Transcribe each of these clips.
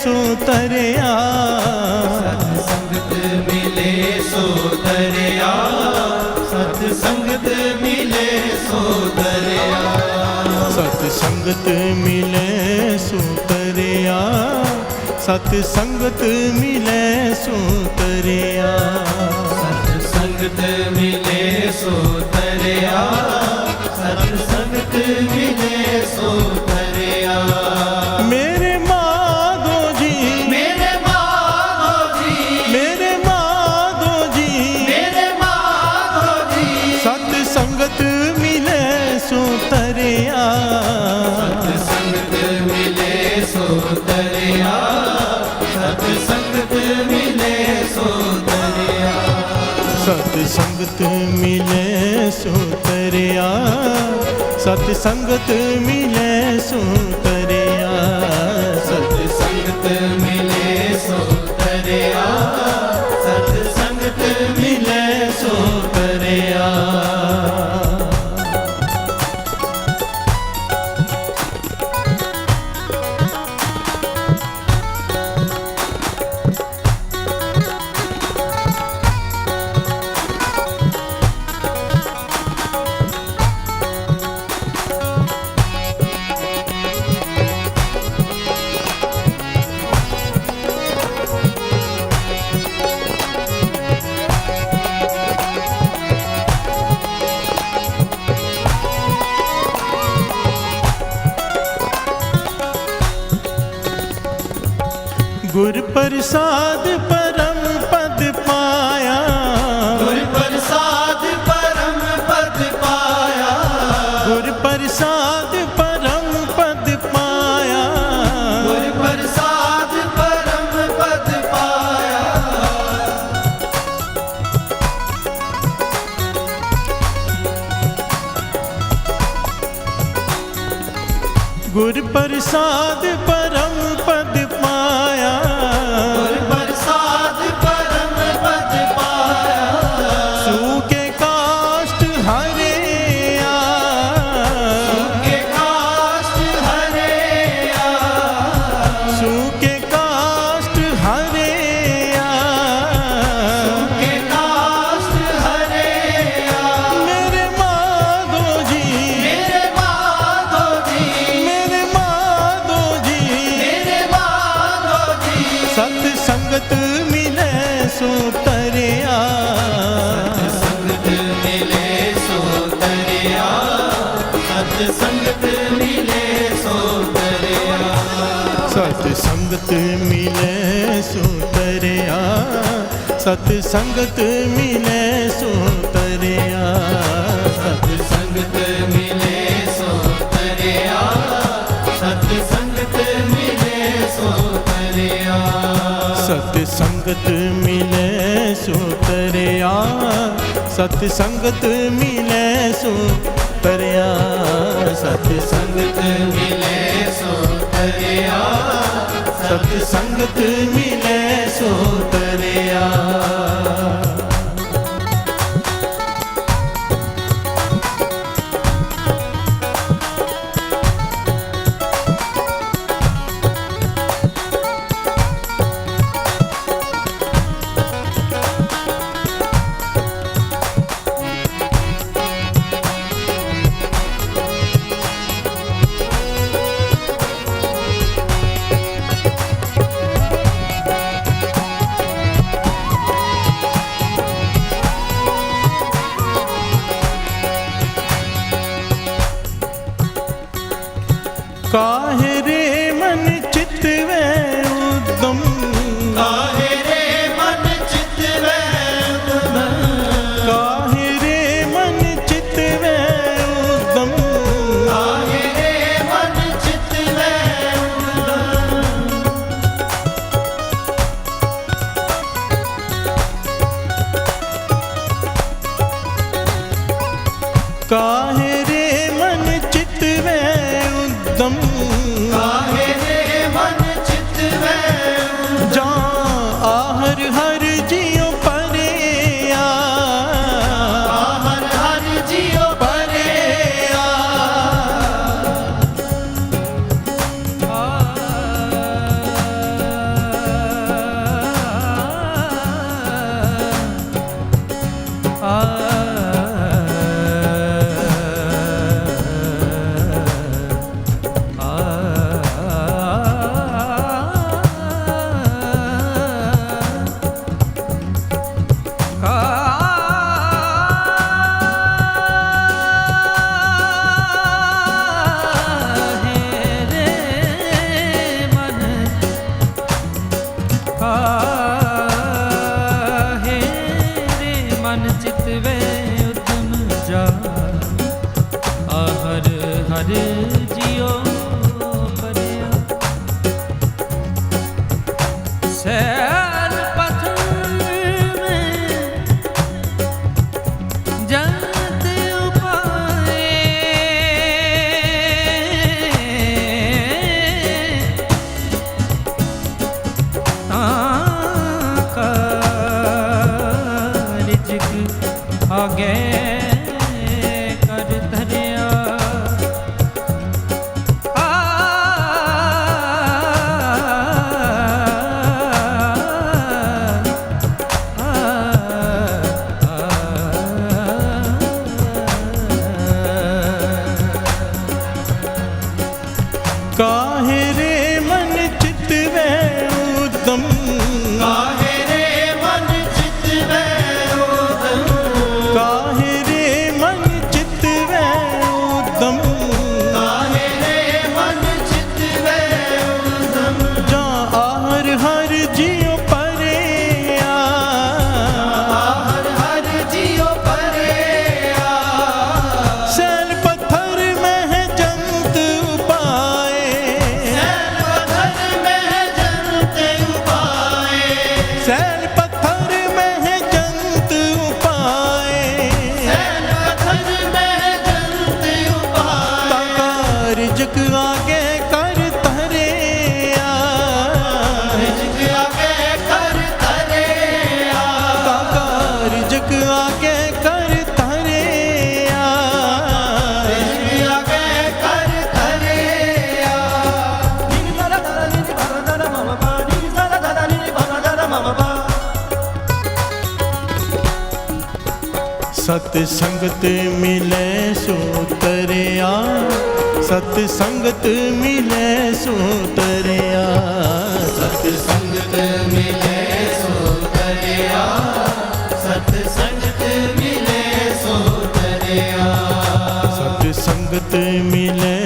सो तरिया, सत्संगत मिले सो तरिया, सत्संगत मिले सो तरिया, सत्संगत मिले सो तरिया, सत्संगत मिले सो तरिया, सत्संगत मिले सो तरिया, सत्संगत मिले सो तरिया। मेरे माधो जी, मेरे माधो जी, मेरे माधो जी, मेरे माधो जी, सत्संगत मिले सो तरिया, सत्संगत मिले सो तरिया, सत्संगत मिले सो तरिया, सत्संगत मिले सो तरिया, सत्संगत मिले सो तरिया, सत्संगत मिले सो तरिया, सत्संगत मिले सो तरिया। गुर प्रसाद परम पद पाया, गुर प्रसाद परम पद पाया, गुर प्रसाद परम पद पाया, गुर प्रसाद परम पद पाया, गुर प्रसाद परम पद पाया, गुर प्रसाद परम पद पाया, सूखे काष्ठ हरिया, सूखे काष्ठ हरिया, सूखे काष्ठ हरिया, सूखे काष्ठ हरिया। मेरे माधो जी, मेरे माधो जी, मेरे माधो जी, मेरे माधो जी, सत्संगत मिले सो तरिया, सत्संगत मिले सो तरिया, सत्संगत मिले सो तरिया, सत्संगत मिले सो तरिया, सत्संगत मिले सो तरिया, सत्संगत मिले सो तरिया, सत्संगत मिले सो तरिया, सत्संगत मिले सो तरिया, सत्संगत मिले सो तरिया, सत्संगत मिले सो तरिया, सत्संगत मिले सो तरिया। काहे रे मन चित वे उद्दम, काहे रे मन चित वे उद्दम, काहे रे मन चित वे उद्दम, काहे रे मन चित वे उद्दम, काहे रे मन चित वे उद्दम, हर जियो परिया सैल पत्थर में जंत उपाए ताका रिज़्क़ आगे कर धरिया काहे रे मन चित वे उद्दम काहे रे मन चित वे उद्दम काहे रे मन चित वे उद्दम काहे रे मन चित वे उद्दम जा आहर हर जियो परे हर हर जियो परे सैल पत्थर में है जंत उपाए सैल पत्थर में है जंत उपाए सैल पत्थर में है जंत उपाए सैल पत्थर में है जंत उपाए ताका रिज़्क़ आगे कर तरे रिज़्क़ आगे कर तरे ताका रिज़्क़ आगे कर तरे रिज़्क़ आगे कर तरे सत संगत मिले सो तरिया सत संगत मिले सो तरिया सत संगत मिले सो तरिया सत संगत मिले सो तरिया सत संगत मिले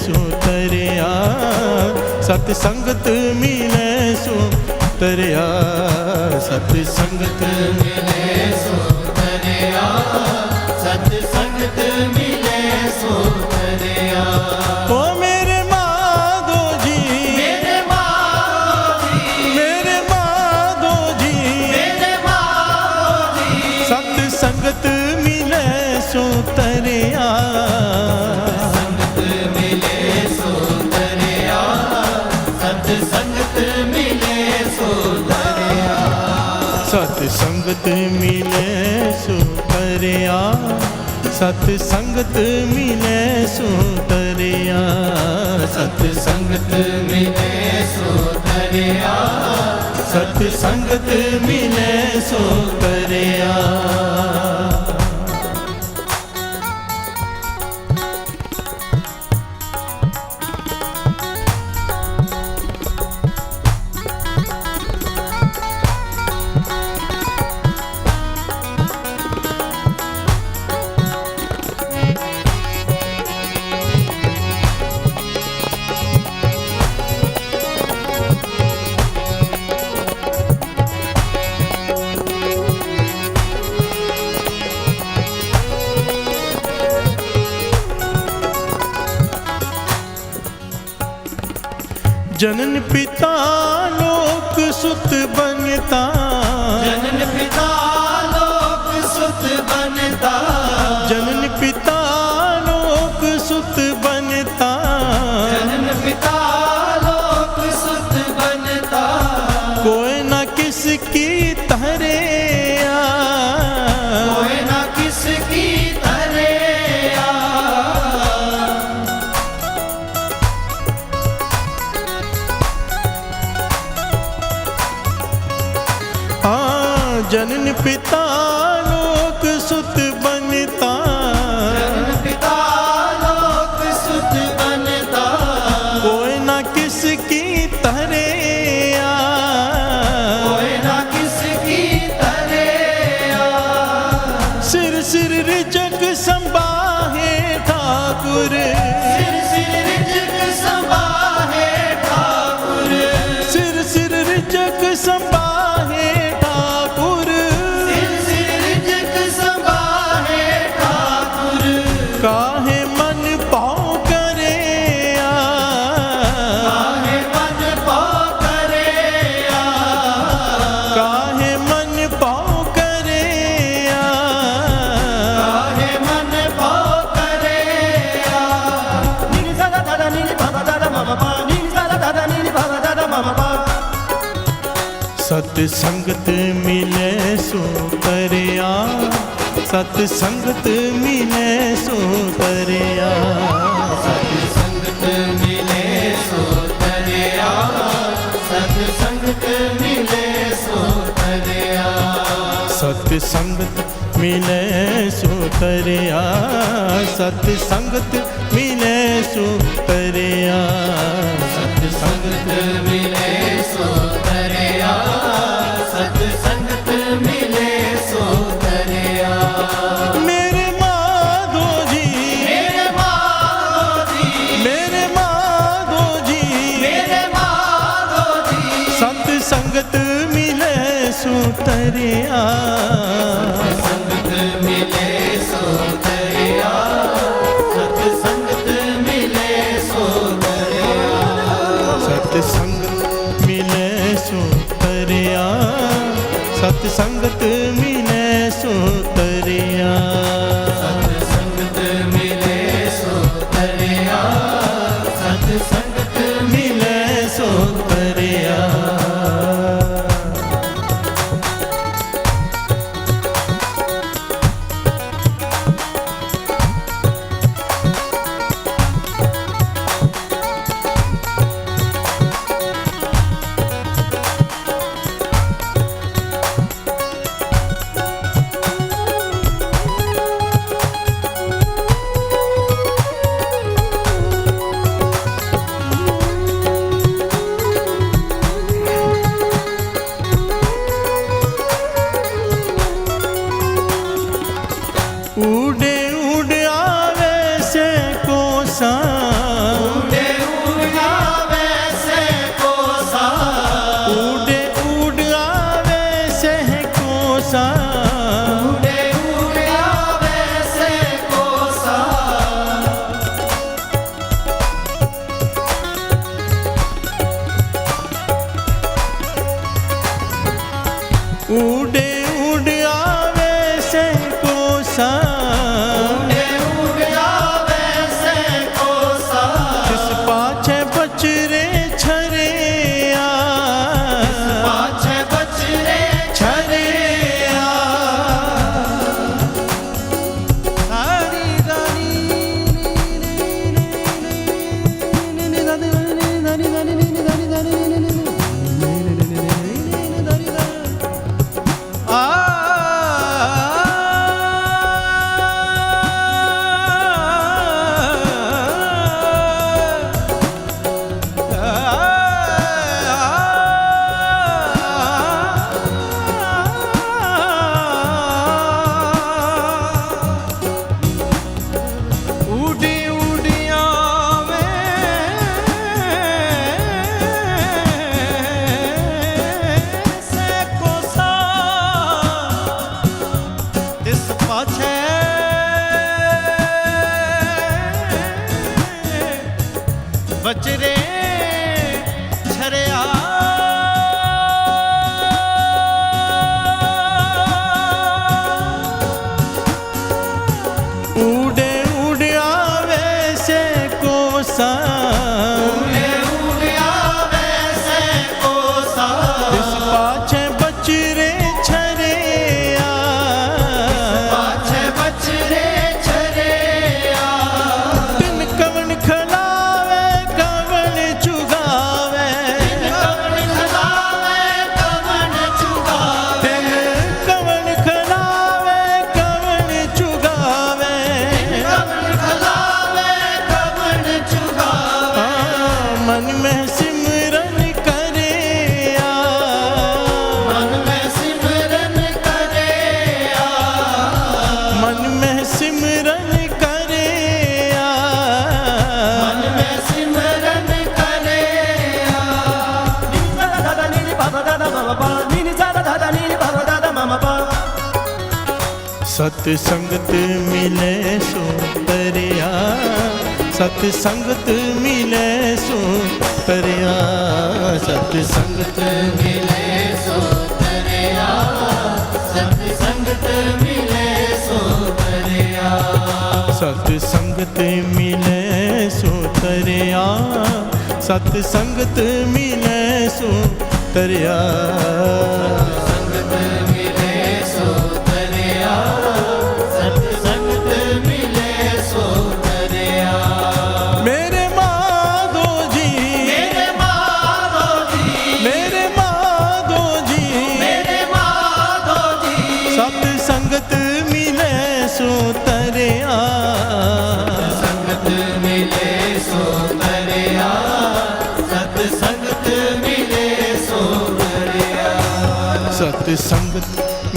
सो तरिया सत संगत मिले सो तरिया सत संगत मिले सो तरिया सत संगत मिले सो तरिया ओ मेरे माधो जी मेरे माधो जी मेरे माधो जी मेरे माधो जी सत संगत मिले सो तरिया संगत मिले सो तरिया सत संगत मिले सो तरिया सत संगत मिले सो तरिया सत संगत मिले सो तरिया सत संगत मिले सो तरिया सत संगत मिले सो तरिया जनन पिता लोक सुत बनता जनन पिता लोक सुत बनता जनन पिता लोक सुत बनता जनन पिता लोक सुत बनता कोई न किसकी तहरे कोई ना किसकी तरे जनन पिता लोक सुत बनता जनन पिता लोक सुत बनता कोई न किसकी तहरे कोई ना किसकी तरे सिर सिर रिजक संबाहे ठाकुर सिर सिर रिजक संभाहे ठाकुर सिर सिर रिजक संबाहे ठाकुर सिर सिर रिजक संभाहे ठाकुर काहे मन पाओ के सत संगत मिले सो तरिया, सत संगत मिले सो तरिया, सत संगत मिले सो तरिया, सत संगत मिले सो तरिया, सत संगत मिले सो तरिया, सत संगत मिले सो तरिया, सत संगत मिले सो तरिया, सत संगत मिले सो तरिया। मेरे माधो जी, मेरे माधो जी, मेरे माधो जी, मेरे माधो जी, सत संगत मिले सो तरिया, संगत मिले सो तरिया, सत संगत मिले सो तरिया, सत संगत मिले सो तरिया, सत संगत मिले सो तरिया, सत संगत मिले सो तरिया, सत संगत मिले सो तरिया। उड़े उड़ आवे से कोसा, उड़े उड़ आवे से कोसा, उड़े उड़ आवे से कोसा, उड़े उड़ आवे से कोसा, उड़े उड़ आवे से कोसा, उड़े उड़ आवे से कोसा, किस पाछे बचरे छरिया, पाछे बचरे छरिया, हरि उड़ी उड़ी आवे से कोसा, इस पाछे बचरे छरिया, उड़े उड़ आवे से कोसा, उड़े उड़ आवे से कोसा, किस पाछे बचरे छरिया, पाछे बचरे छरिया, दिन कवन खलावे कवन चुगावे, कवन खलावे कवन चुगावे, दिन कवन खलावे कवन चुगावे, कवन खलावे कवन चुगावे, मन में सिमरन करिया, मन में सिमरन करिया, मन में सिमरन करिया, मन में सिमरन करिया। नी सा दा दा नी नी पा दा दा मा पा, नी नी सा दा दा नी नी पा दा दा मा पा। सत संगत मिले सो तरिया, सत संगत मिले सो तरिया, सत संगत मिले सो तरिया, सत संगत मिले सो तरिया, सत संगत मिले सो तरिया, सत संगत मिले सो ਤਰਿਆ। ਸੰਗਤ ਮਿਲੇ ਸੋ ਤਰਿਆ, ਸਤ ਸੰਗਤ ਮਿਲੇ ਸੋ ਤਰਿਆ। ਮੇਰੇ ਮਾਧੋ ਜੀ, ਮੇਰੇ ਮਾਧੋ ਜੀ, ਮੇਰੇ ਮਾਧੋ ਜੀ, ਮੇਰੇ ਮਾਧੋ ਜੀ, ਸਤ ਸੰਗਤ ਮਿਲੇ ਸੋ ਤਰਿਆ। ਸੰਗਤ ਮਿਲੇ ਸੋ ਤਰਿਆ, ਸਤ ਸੰਗਤ ਮਿਲੇ ਸੋ ਤਰਿਆ। ਸਤ ਸੰਗਤ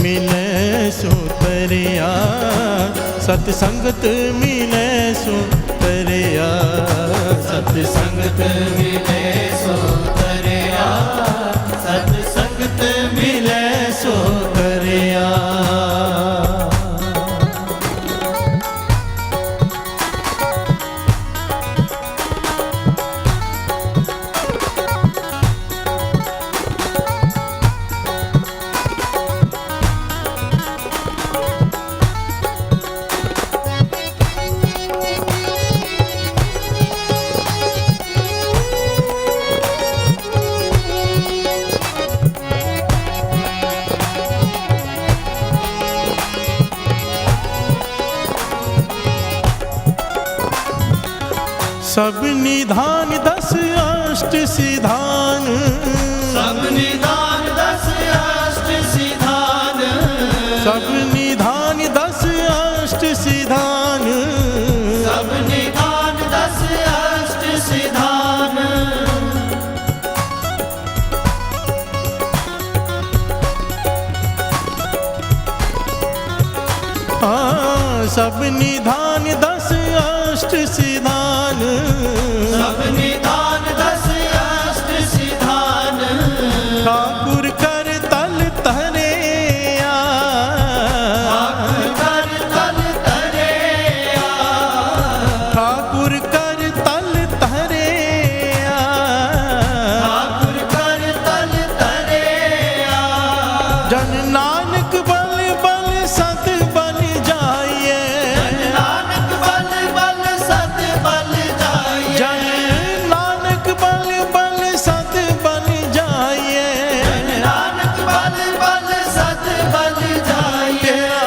ਮਿਲੇ ਸੋ ਤਰਿਆ, ਸਤ ਸੰਗਤ ਮਿਲੇ ਸੋ ਤਰਿਆ। ਸਤ ਸੰਗਤ ਮਿਲੇ ਸੋ ਤਰਿਆ, ਸਤ ਸੰਗਤ ਮਿਲੇ ਸੋ ਤਰਿਆ। सब निधान दस अष्ट सिधान, ਸਭ ਨਿਦਾਨ ਦਸ ਅਸ਼ਟ ਸਿਧਾਨ, सब निधान दस अष्ट सिधान। ਸਭ ਨਿਦਾਨ ਦਸ ਅਸ਼ਟ ਸਿਧਾਨ। सब निधान दस अष्ट सिधान। ਸਭ ਨਿਦਾਨ ਦਸ ਅਸ਼ਟ ਸਿਧਾਨ। ठाकुर कर तल तरिया, ਕਰ ਤਲ ਤਰਿਆ, ठाकुर कर तल तरिया। ठाकुर कर तल तरिया। जन नानक बल बल सत बल जाइए, नानक बल बल सत बल जाइए। जन नानक बल बल सत बल जाइए। नानक बल बल सत बल जाइए। तेरा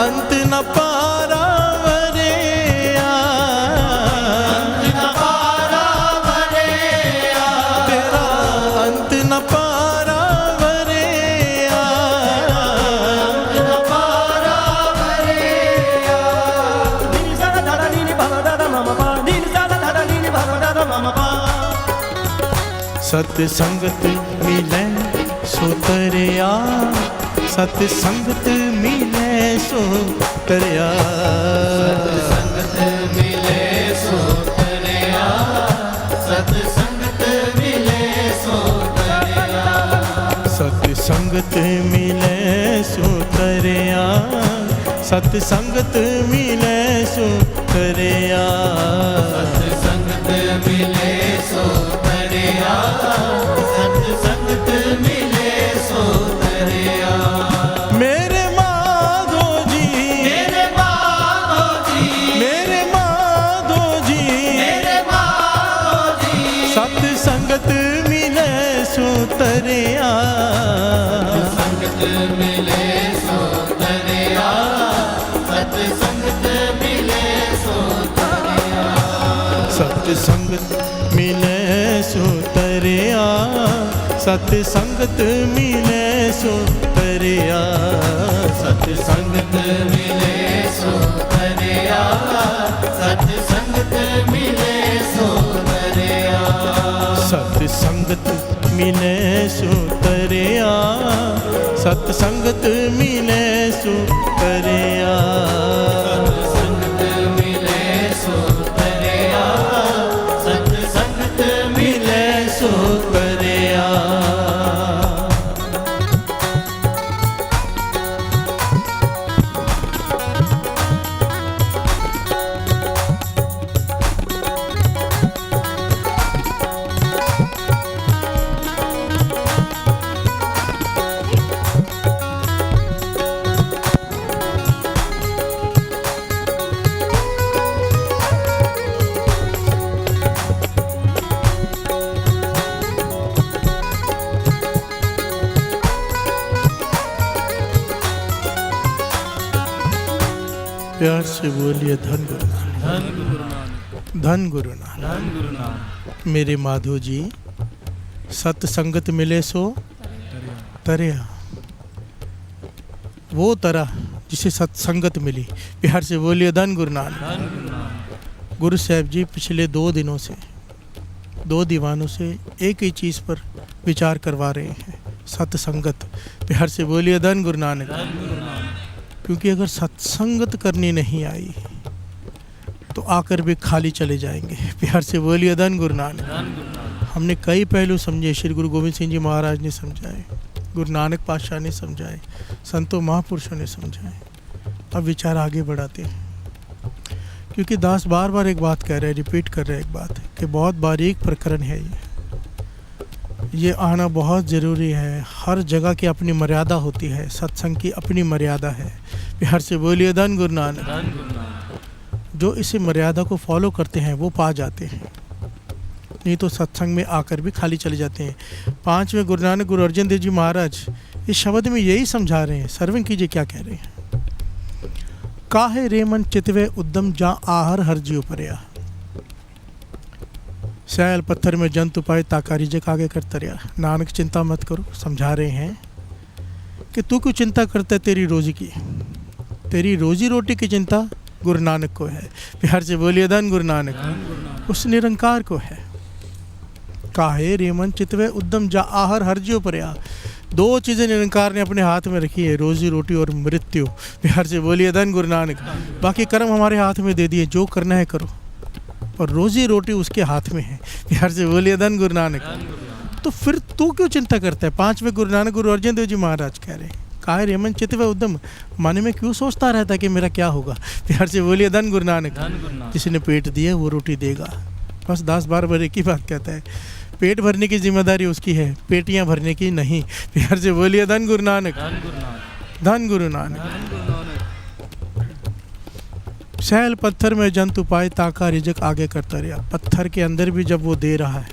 अंत न पारा वरिया, न पारा भरेया, तेरा अंत न पारा वरिया। न पारा भरेया। नीनि सा धा धा नीनि भव धा धा मम पा, नीनि सा धा धा नीनि भव धा धा मम पा। सत संगत मिले सो तरिया, सत संगत मिले सो तरिया। संगत मिले सो तरिया, सत संगत मिले सो तरिया। सत संगत मिले सो तरिया, सत संगत मिले सो तरिया। सत संगत मिले सो तरिया, सत संगत मिले सो तरिया। मेरे माधो जी, मेरे माधो जी, मेरे माधो जी, मेरे माधो जी, सत संगत मिले सो तरिया। संगत मिले सो तरिया, सत संगत मिले सो तरिया। सत संगत मिले सो तरिया, सत संगत मिले सो तरिया। सत संगत मिले सो तरिया, सत संगत मिले सो तरिया। सत संगत मिले सो तरिया, सत संगत मिले सो तरिया। संगत मिले सो तरिया, सत संगत मिले सो तरिया। प्यार से बोलिए धन गुरु नानक, धन गुरु नानक, धन गुरु नानक। धन गुरु नानक। मेरे माधो जी, सत्संगत मिले सो तरिया, वो तरह जिसे सत्संगत मिली। प्यार से बोलिए धन गुरु नानक। धन गुरु नानक। गुरु साहब जी पिछले 2 दिनों से 2 दीवानों से एक ही चीज़ पर विचार करवा रहे हैं, सत्संगत। प्यार से बोलिए धन गुरु नानक। धन गुरु नानक। क्योंकि अगर सत्संगत करनी नहीं आई तो आकर भी खाली चले जाएंगे। प्यार से बोलिए धन गुरु नानक। धन गुरु नानक। हमने कई पहलू समझे, श्री गुरु गोविंद सिंह जी महाराज ने समझाए, गुरु नानक पातशाह ने समझाए, संतों महापुरुषों ने समझाए। अब विचार आगे बढ़ाते हैं, क्योंकि दास बार बार एक बात कह रहे हैं, रिपीट कर रहे हैं एक बात कि बहुत बारीक प्रकरण है ये आना बहुत ज़रूरी है। हर जगह की अपनी मर्यादा होती है, सत्संग की अपनी मर्यादा है। प्यार से बोलिए धन गुरु नानक। धन गुरु नानक। जो इसे मर्यादा को फॉलो करते हैं वो पा जाते हैं, नहीं तो सत्संग में आकर भी खाली चले जाते हैं। 5वें गुरु नानक गुरु अर्जन देव जी महाराज इस शब्द में यही समझा रहे हैं। सर्वन कीजिए क्या कह रहे हैं। काहे रे मन चितवे उद्यम जा आहर हर जीव परया, सैल पत्थर में जंतु पाए ताकारी जग आगे कर तरया। नानक चिंता मत करो, समझा रहे हैं कि तू क्यों चिंता करता है तेरी रोजी की, तेरी रोजी रोटी की चिंता गुरु नानक को है। प्यार से बोलिए धन गुरु नानक। धन गुरु नानक। उस निरंकार को है। काहे रे मन चितवे उद्यम जा आहर हर जीव परया। 2 चीज़ें निरंकार ने अपने हाथ में रखी है, रोजी रोटी और मृत्यु। प्यार से बोलिए धन गुरु नानक। बाकी कर्म हमारे हाथ में दे दिए, जो करना है करो, और रोजी रोटी उसके हाथ में है। प्यार से बोलिए धन गुरु नानक। धन गुरु नानक। तो फिर तू क्यों चिंता करता है। 5वें गुरु नानक गुरु अर्जन देव जी महाराज कह रहे हैं, काहे रे मन चितवे उद्यम, मन में क्यों सोचता रहता है कि मेरा क्या होगा। प्यार से बोलिए धन गुरु नानक। धन गुरु नानक। जिसने पेट दिया वो रोटी देगा। बस दास बार बार एक ही बात कहता है, पेट भरने की जिम्मेदारी उसकी है, पेटियां भरने की नहीं। प्यार से बोलिए धन गुरु नानक। धन गुरु नानक। धन गुरु नानक। धन गुरु नानक। सैल पत्थर में जंतु पाए ताका रिजक आगे करता रहा। पत्थर के अंदर भी जब वो दे रहा है,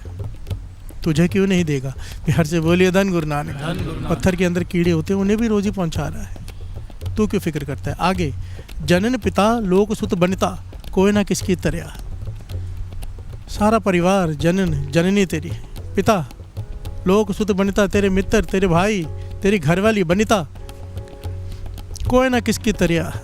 तुझे क्यों नहीं देगा। प्यार से बोलिए धन गुरु नानक। धन गुरु नानक। पत्थर के अंदर कीड़े होते हैं, उन्हें भी रोजी पहुंचा रहा है, तू क्यों फिक्र करता है। आगे जनन पिता लोक सुत बनिता, कोई ना किसकी तरह। सारा परिवार जनन जननी तेरी, पिता लोक सुत बनिता, तेरे मित्र, तेरे भाई, तेरी घरवाली बनिता, कोई ना किसकी तरह,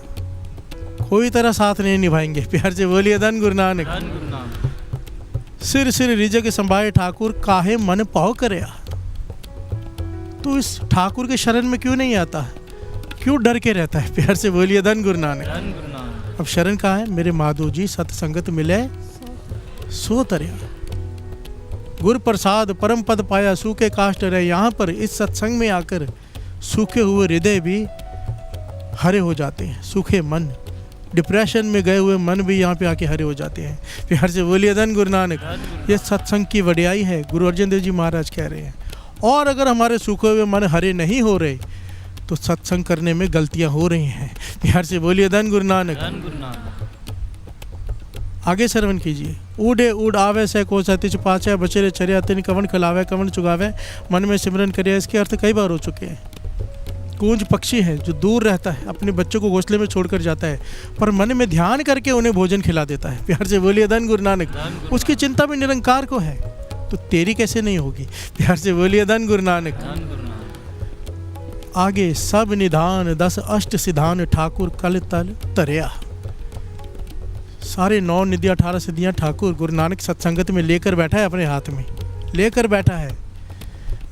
कोई तरह साथ नहीं निभाएंगे। प्यार से बोलिए धन गुरु नानक। धन गुरु नानक। सिर सिर रिजक संभाए ठाकुर, काहे मन पाव करया। तो इस ठाकुर के शरण में क्यों नहीं आता, क्यों डर के रहता है। प्यार से बोलिए धन गुरु नानक। धन गुरु नानक। अब शरण कहाँ है। मेरे माधो जी, सत्संगत मिले सो तरया, गुरु प्रसाद परम पद पाया, सूखे काष्ट रहे। यहाँ पर इस सत्संग में आकर सूखे हुए हृदय भी हरे हो जाते हैं, सूखे मन, डिप्रेशन में गए हुए मन भी यहाँ पे आके हरे हो जाते हैं। प्यार से बोलिए धन गुरु नानक। ये सत्संग की वडियाई है, गुरु अर्जन देव जी महाराज कह रहे हैं। और अगर हमारे सूखे हुए मन हरे नहीं हो रहे तो सत्संग करने में गलतियाँ हो रही हैं। प्यार से बोलिए धन गुरु नानक। धन गुरु नानक। आगे श्रवण कीजिए। ऊडे ऊड आवे से को सतिच पाचे, बचेरे चरिया तिन कवन खिलावे कवन चुगावे, मन में सिमरन करिए। इसके अर्थ कई बार हो चुके हैं। कूंज पक्षी है जो दूर रहता है, अपने बच्चों को घोंसले में छोड़कर जाता है, पर मन में ध्यान करके उन्हें भोजन खिला देता है। प्यार से बोलिए धन गुरु नानक। उसकी चिंता भी निरंकार को है, तो तेरी कैसे नहीं होगी। प्यार से बोलिए धन गुरु नानक। धन गुरु नानक। आगे सब निधान 10 अष्ट सिधान, ठाकुर कल तल तरया। सारे 9 निधि 18 सिद्धियाँ ठाकुर गुरु नानक सत्संगत में लेकर बैठा है, अपने हाथ में लेकर बैठा है।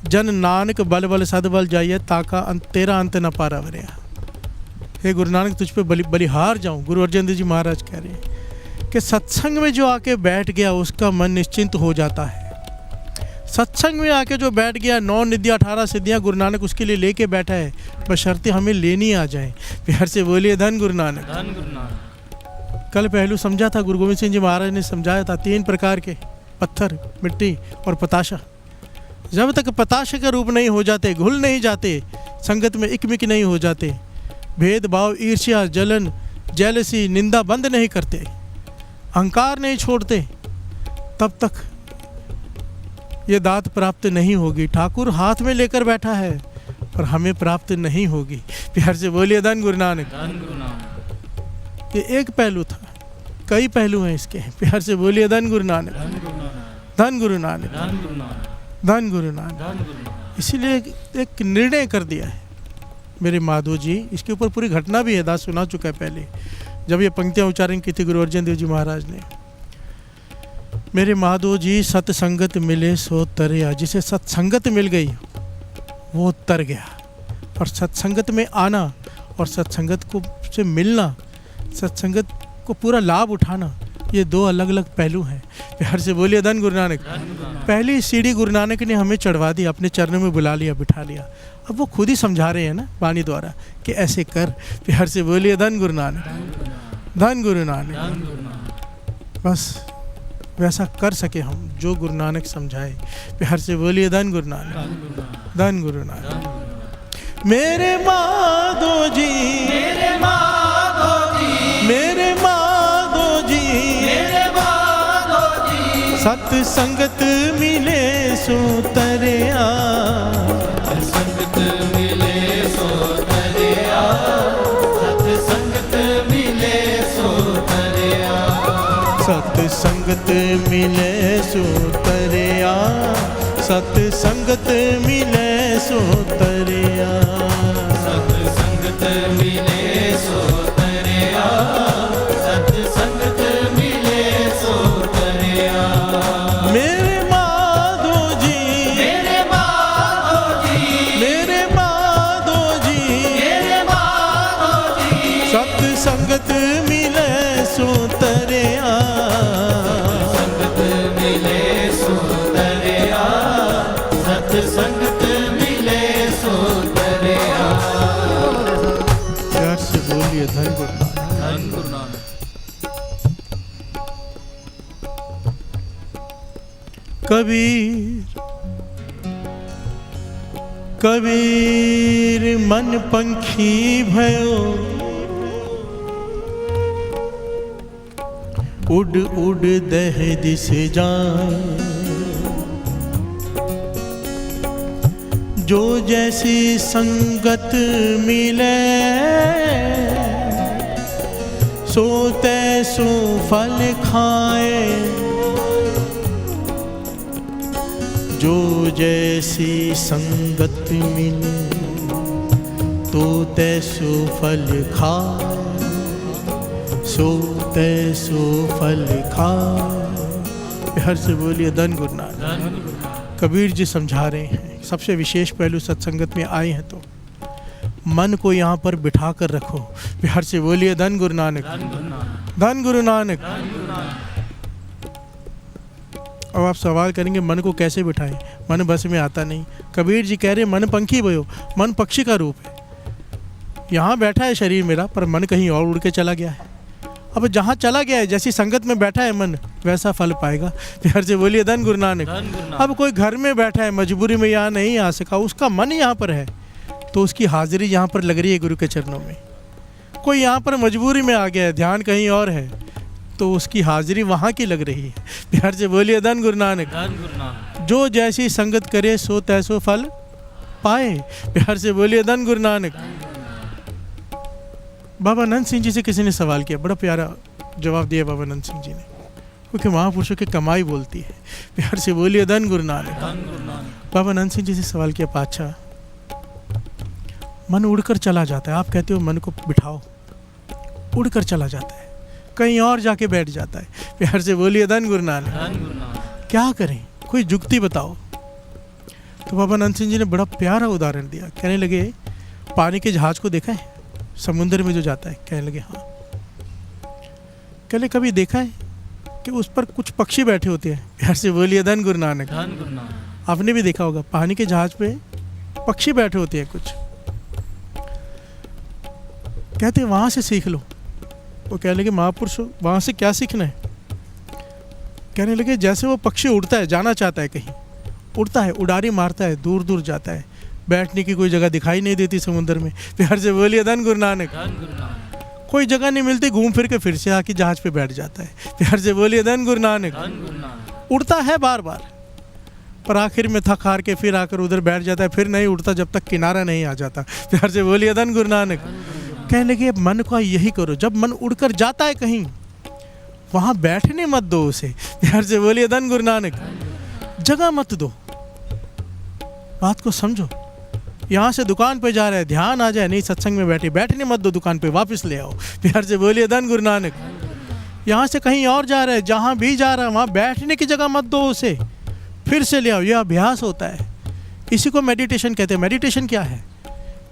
जन नानक बल बल सद बल जाइए, ताका तेरा अंत न पारा वरिया। हे गुरु नानक, तुझ पे बलिहार जाऊं। गुरु अर्जन देव जी महाराज कह रहे हैं कि सत्संग में जो आके बैठ गया उसका मन निश्चिंत हो जाता है। सत्संग में आके जो बैठ गया, 9 निधि 18 सिद्धियाँ गुरु नानक उसके लिए लेके बैठा है, बशर्ते हमें लेनी आ जाए। प्यार से बोलिए धन गुरु नानक। धन गुरु नानक। कल पहलू समझा था, गुरु गोविंद सिंह जी महाराज ने समझाया था 3 प्रकार के, पत्थर, मिट्टी और पताशा। जब तक पताशा का रूप नहीं हो जाते, घुल नहीं जाते, संगत में इकमिक नहीं हो जाते, भेदभाव, ईर्ष्या, जलन, जेलसी, निंदा बंद नहीं करते, अहंकार नहीं छोड़ते, तब तक ये दात प्राप्त नहीं होगी। ठाकुर हाथ में लेकर बैठा है पर हमें प्राप्त नहीं होगी। प्यार से बोलिए धन गुरु नानक। धन गुरु नानक। ये एक पहलू था, कई पहलू हैं इसके। प्यार से बोलिए धन गुरु नानक, धन गुरु नानक, धन गुरु नानक। इसीलिए एक निर्णय कर दिया है मेरे माधव जी। इसके ऊपर पूरी घटना भी है, दास सुना चुका है पहले, जब ये पंक्तियाँ उच्चारण की थी गुरु अर्जन देव जी महाराज ने। मेरे माधव जी, सत्संगत मिले सो तरया। जिसे सत्संगत मिल गई वो तर गया। और सत्संगत में आना और सत्संगत को से मिलना, सत्संगत को पूरा लाभ उठाना, ये दो अलग अलग पहलू हैं। प्यार से बोलिए धन गुरु नानक। पहली सीढ़ी गुरु नानक ने हमें चढ़वा दी, अपने चरणों में बुला लिया, बिठा लिया। अब वो खुद ही समझा रहे हैं ना वाणी द्वारा कि ऐसे कर। प्यार से बोलिए धन गुरु नानक, धन गुरु नानक। बस वैसा कर सके हम जो गुरु नानक समझाए। प्यार से बोलिए धन गुरु नानक, धन गुरु नानक। मेरे माधो जी, मेरे माधो जी, मेरे माधो जी, मेरे माधो जी। सत्संगत मिले सो तरया, सत्संगत मिले सो तरया, सत्संगत मिले सो तरया, सत्संगत मिले सो तरया, सत्संगत मिले सो तरया, सत्संगत मिले सो तरया, सत्संगत मिले सो तरया। मेरे माधो जी, मेरे माधो जी, मेरे माधो जी, मेरे माधो जी। सत्संगत मिले सो तरया, सत्संगत मिले सो तरया, सत्संगत मिले सो तरया। प्यार से बोलिए धन गुरु नानक। धन गुरु नानक। कबीर, कबीर मन पंखी भयो, उड़ उड़ दह दिस जाए। जो जैसी संगत मिले सो तैसो फल खाए। जो जैसी संगत मिले तो तैसो फल खाए, सो तैसो फल खाए। प्यार से बोलिए धन गुरु नानक। कबीर जी समझा रहे हैं सबसे विशेष पहलू सत्संगत में आए हैं तो मन को यहाँ पर बिठा कर रखो। प्यार से बोलिए धन गुरु नानक, धन गुरु नानक। अब आप सवाल करेंगे मन को कैसे बिठाएं, मन बस में आता नहीं। कबीर जी कह रहे मन पंखी भयो, मन पक्षी का रूप है। यहाँ बैठा है शरीर मेरा, पर मन कहीं और उड़ के चला गया है। अब जहाँ चला गया है, जैसी संगत में बैठा है मन, वैसा फल पाएगा। प्यार से बोलिए धन गुरु नानक। अब कोई घर में बैठा है, मजबूरी में यहाँ नहीं आ सका, उसका मन यहाँ पर है तो उसकी हाजिरी यहाँ पर लग रही है गुरु के चरणों में। कोई यहाँ पर मजबूरी में आ गया है, ध्यान कहीं और है, तो उसकी हाजिरी वहाँ की लग रही है। प्यार से बोलिए धन गुरु नानक। जो जैसी संगत करे सो तैसो फल पाए। प्यार से बोलिए धन गुरु नानक। बाबा नंद सिंह जी से किसी ने सवाल किया, बड़ा प्यारा जवाब दिया बाबा नंद सिंह जी ने, क्योंकि महापुरुषों की कमाई बोलती है। प्यार से बोलिए धन गुरु नानक। बाबा नंद सिंह जी से सवाल किया, पातशाह मन उड़कर चला जाता है, आप कहते हो मन को बिठाओ, उड़कर चला जाता है, कहीं और जाके बैठ जाता है। प्यार से बोलिए धन गुरु नानक। क्या करें, कोई जुक्ति बताओ। तो बाबा नंद सिंह जी ने बड़ा प्यारा उदाहरण दिया। कहने लगे पानी के जहाज को देखा है, समुद्र में जो जाता है? कहने लगे हाँ। कहले कभी देखा है कि उस पर कुछ पक्षी बैठे होते हैं? प्यार से बोलिए धन गुरु नानक। आपने भी देखा होगा पानी के जहाज पे पक्षी बैठे होते हैं कुछ। कहते वहां से सीख लो। वो कहने लगे महापुरुष वहां से क्या सीखना है? कहने लगे जैसे वो पक्षी उड़ता है, जाना चाहता है कहीं, उड़ता है, उड़ारी मारता है, दूर दूर जाता है, बैठने की कोई जगह दिखाई नहीं देती समुद्र में। प्यार से बोलिए धन गुरु नानक। कोई जगह नहीं मिलती, घूम फिर के फिर से आके जहाज पे बैठ जाता है। प्यार से बोलिए धन गुरु नानक। उड़ता है बार बार, पर आखिर में थक हार के फिर आकर उधर बैठ जाता है, फिर नहीं उड़ता जब तक किनारा नहीं आ जाता। प्यार से बोलिए धन गुरु नानक। कहने लगे मन को यही करो, जब मन उड़कर जाता है कहीं वहाँ बैठने मत दो उसे। प्यार से बोलिए धन गुरु नानक। जगह मत दो, बात को समझो। यहाँ से दुकान पे जा रहा है, ध्यान आ जाए, नहीं सत्संग में बैठने मत दो, दुकान पे वापस ले आओ। प्यार से बोलिए धन गुरु नानक। यहाँ से कहीं और जा रहा है, जहाँ भी जा रहा है वहाँ बैठने की जगह मत दो उसे, फिर से ले आओ। यह अभ्यास होता है, इसी को मेडिटेशन कहते हैं। मेडिटेशन क्या है?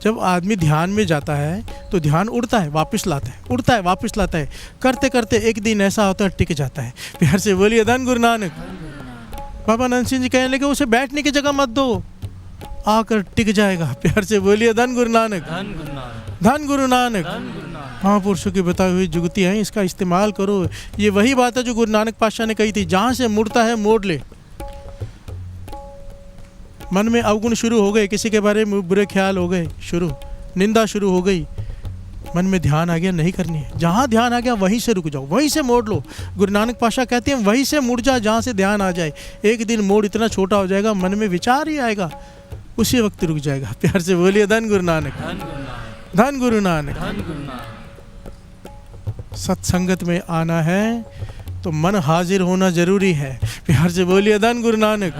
जब आदमी ध्यान में जाता है तो ध्यान उड़ता है वापस लाता है, उड़ता है वापस लाता है, करते करते एक दिन ऐसा होता है टिक जाता है। प्यार से बोलिए धन गुरु नानक। बाबा नंद सिंह जी कहने लगे उसे बैठने की जगह मत दो, आकर टिक जाएगा। प्यार से बोलिए धन गुरु नानक। धन गुरु नानक। महापुरुषों की बताई हुई जुगती है, इसका इस्तेमाल करो। ये वही बात है जो गुरु नानक पातशाह ने कही थी, जहाँ से मुड़ता है मोड़ ले। मन में अवगुण शुरू हो गए, किसी के बारे में बुरे ख्याल हो गए, शुरू निंदा शुरू हो गई, मन में ध्यान आ गया, नहीं करनी है। जहाँ ध्यान आ गया वहीं से रुक जाओ, वहीं से मोड़ लो। गुरु नानक पातशाह कहते हैं वहीं से मुड़ जा जहाँ से ध्यान आ जाए। एक दिन मोड़ इतना छोटा हो जाएगा, मन में विचार ही आएगा, उसी वक्त रुक जाएगा। प्यार से बोलिए धन गुरु नानक। धन गुरु नानक। सत्संगत में आना है तो मन हाजिर होना जरूरी है। प्यार से बोलिए धन गुरु नानक।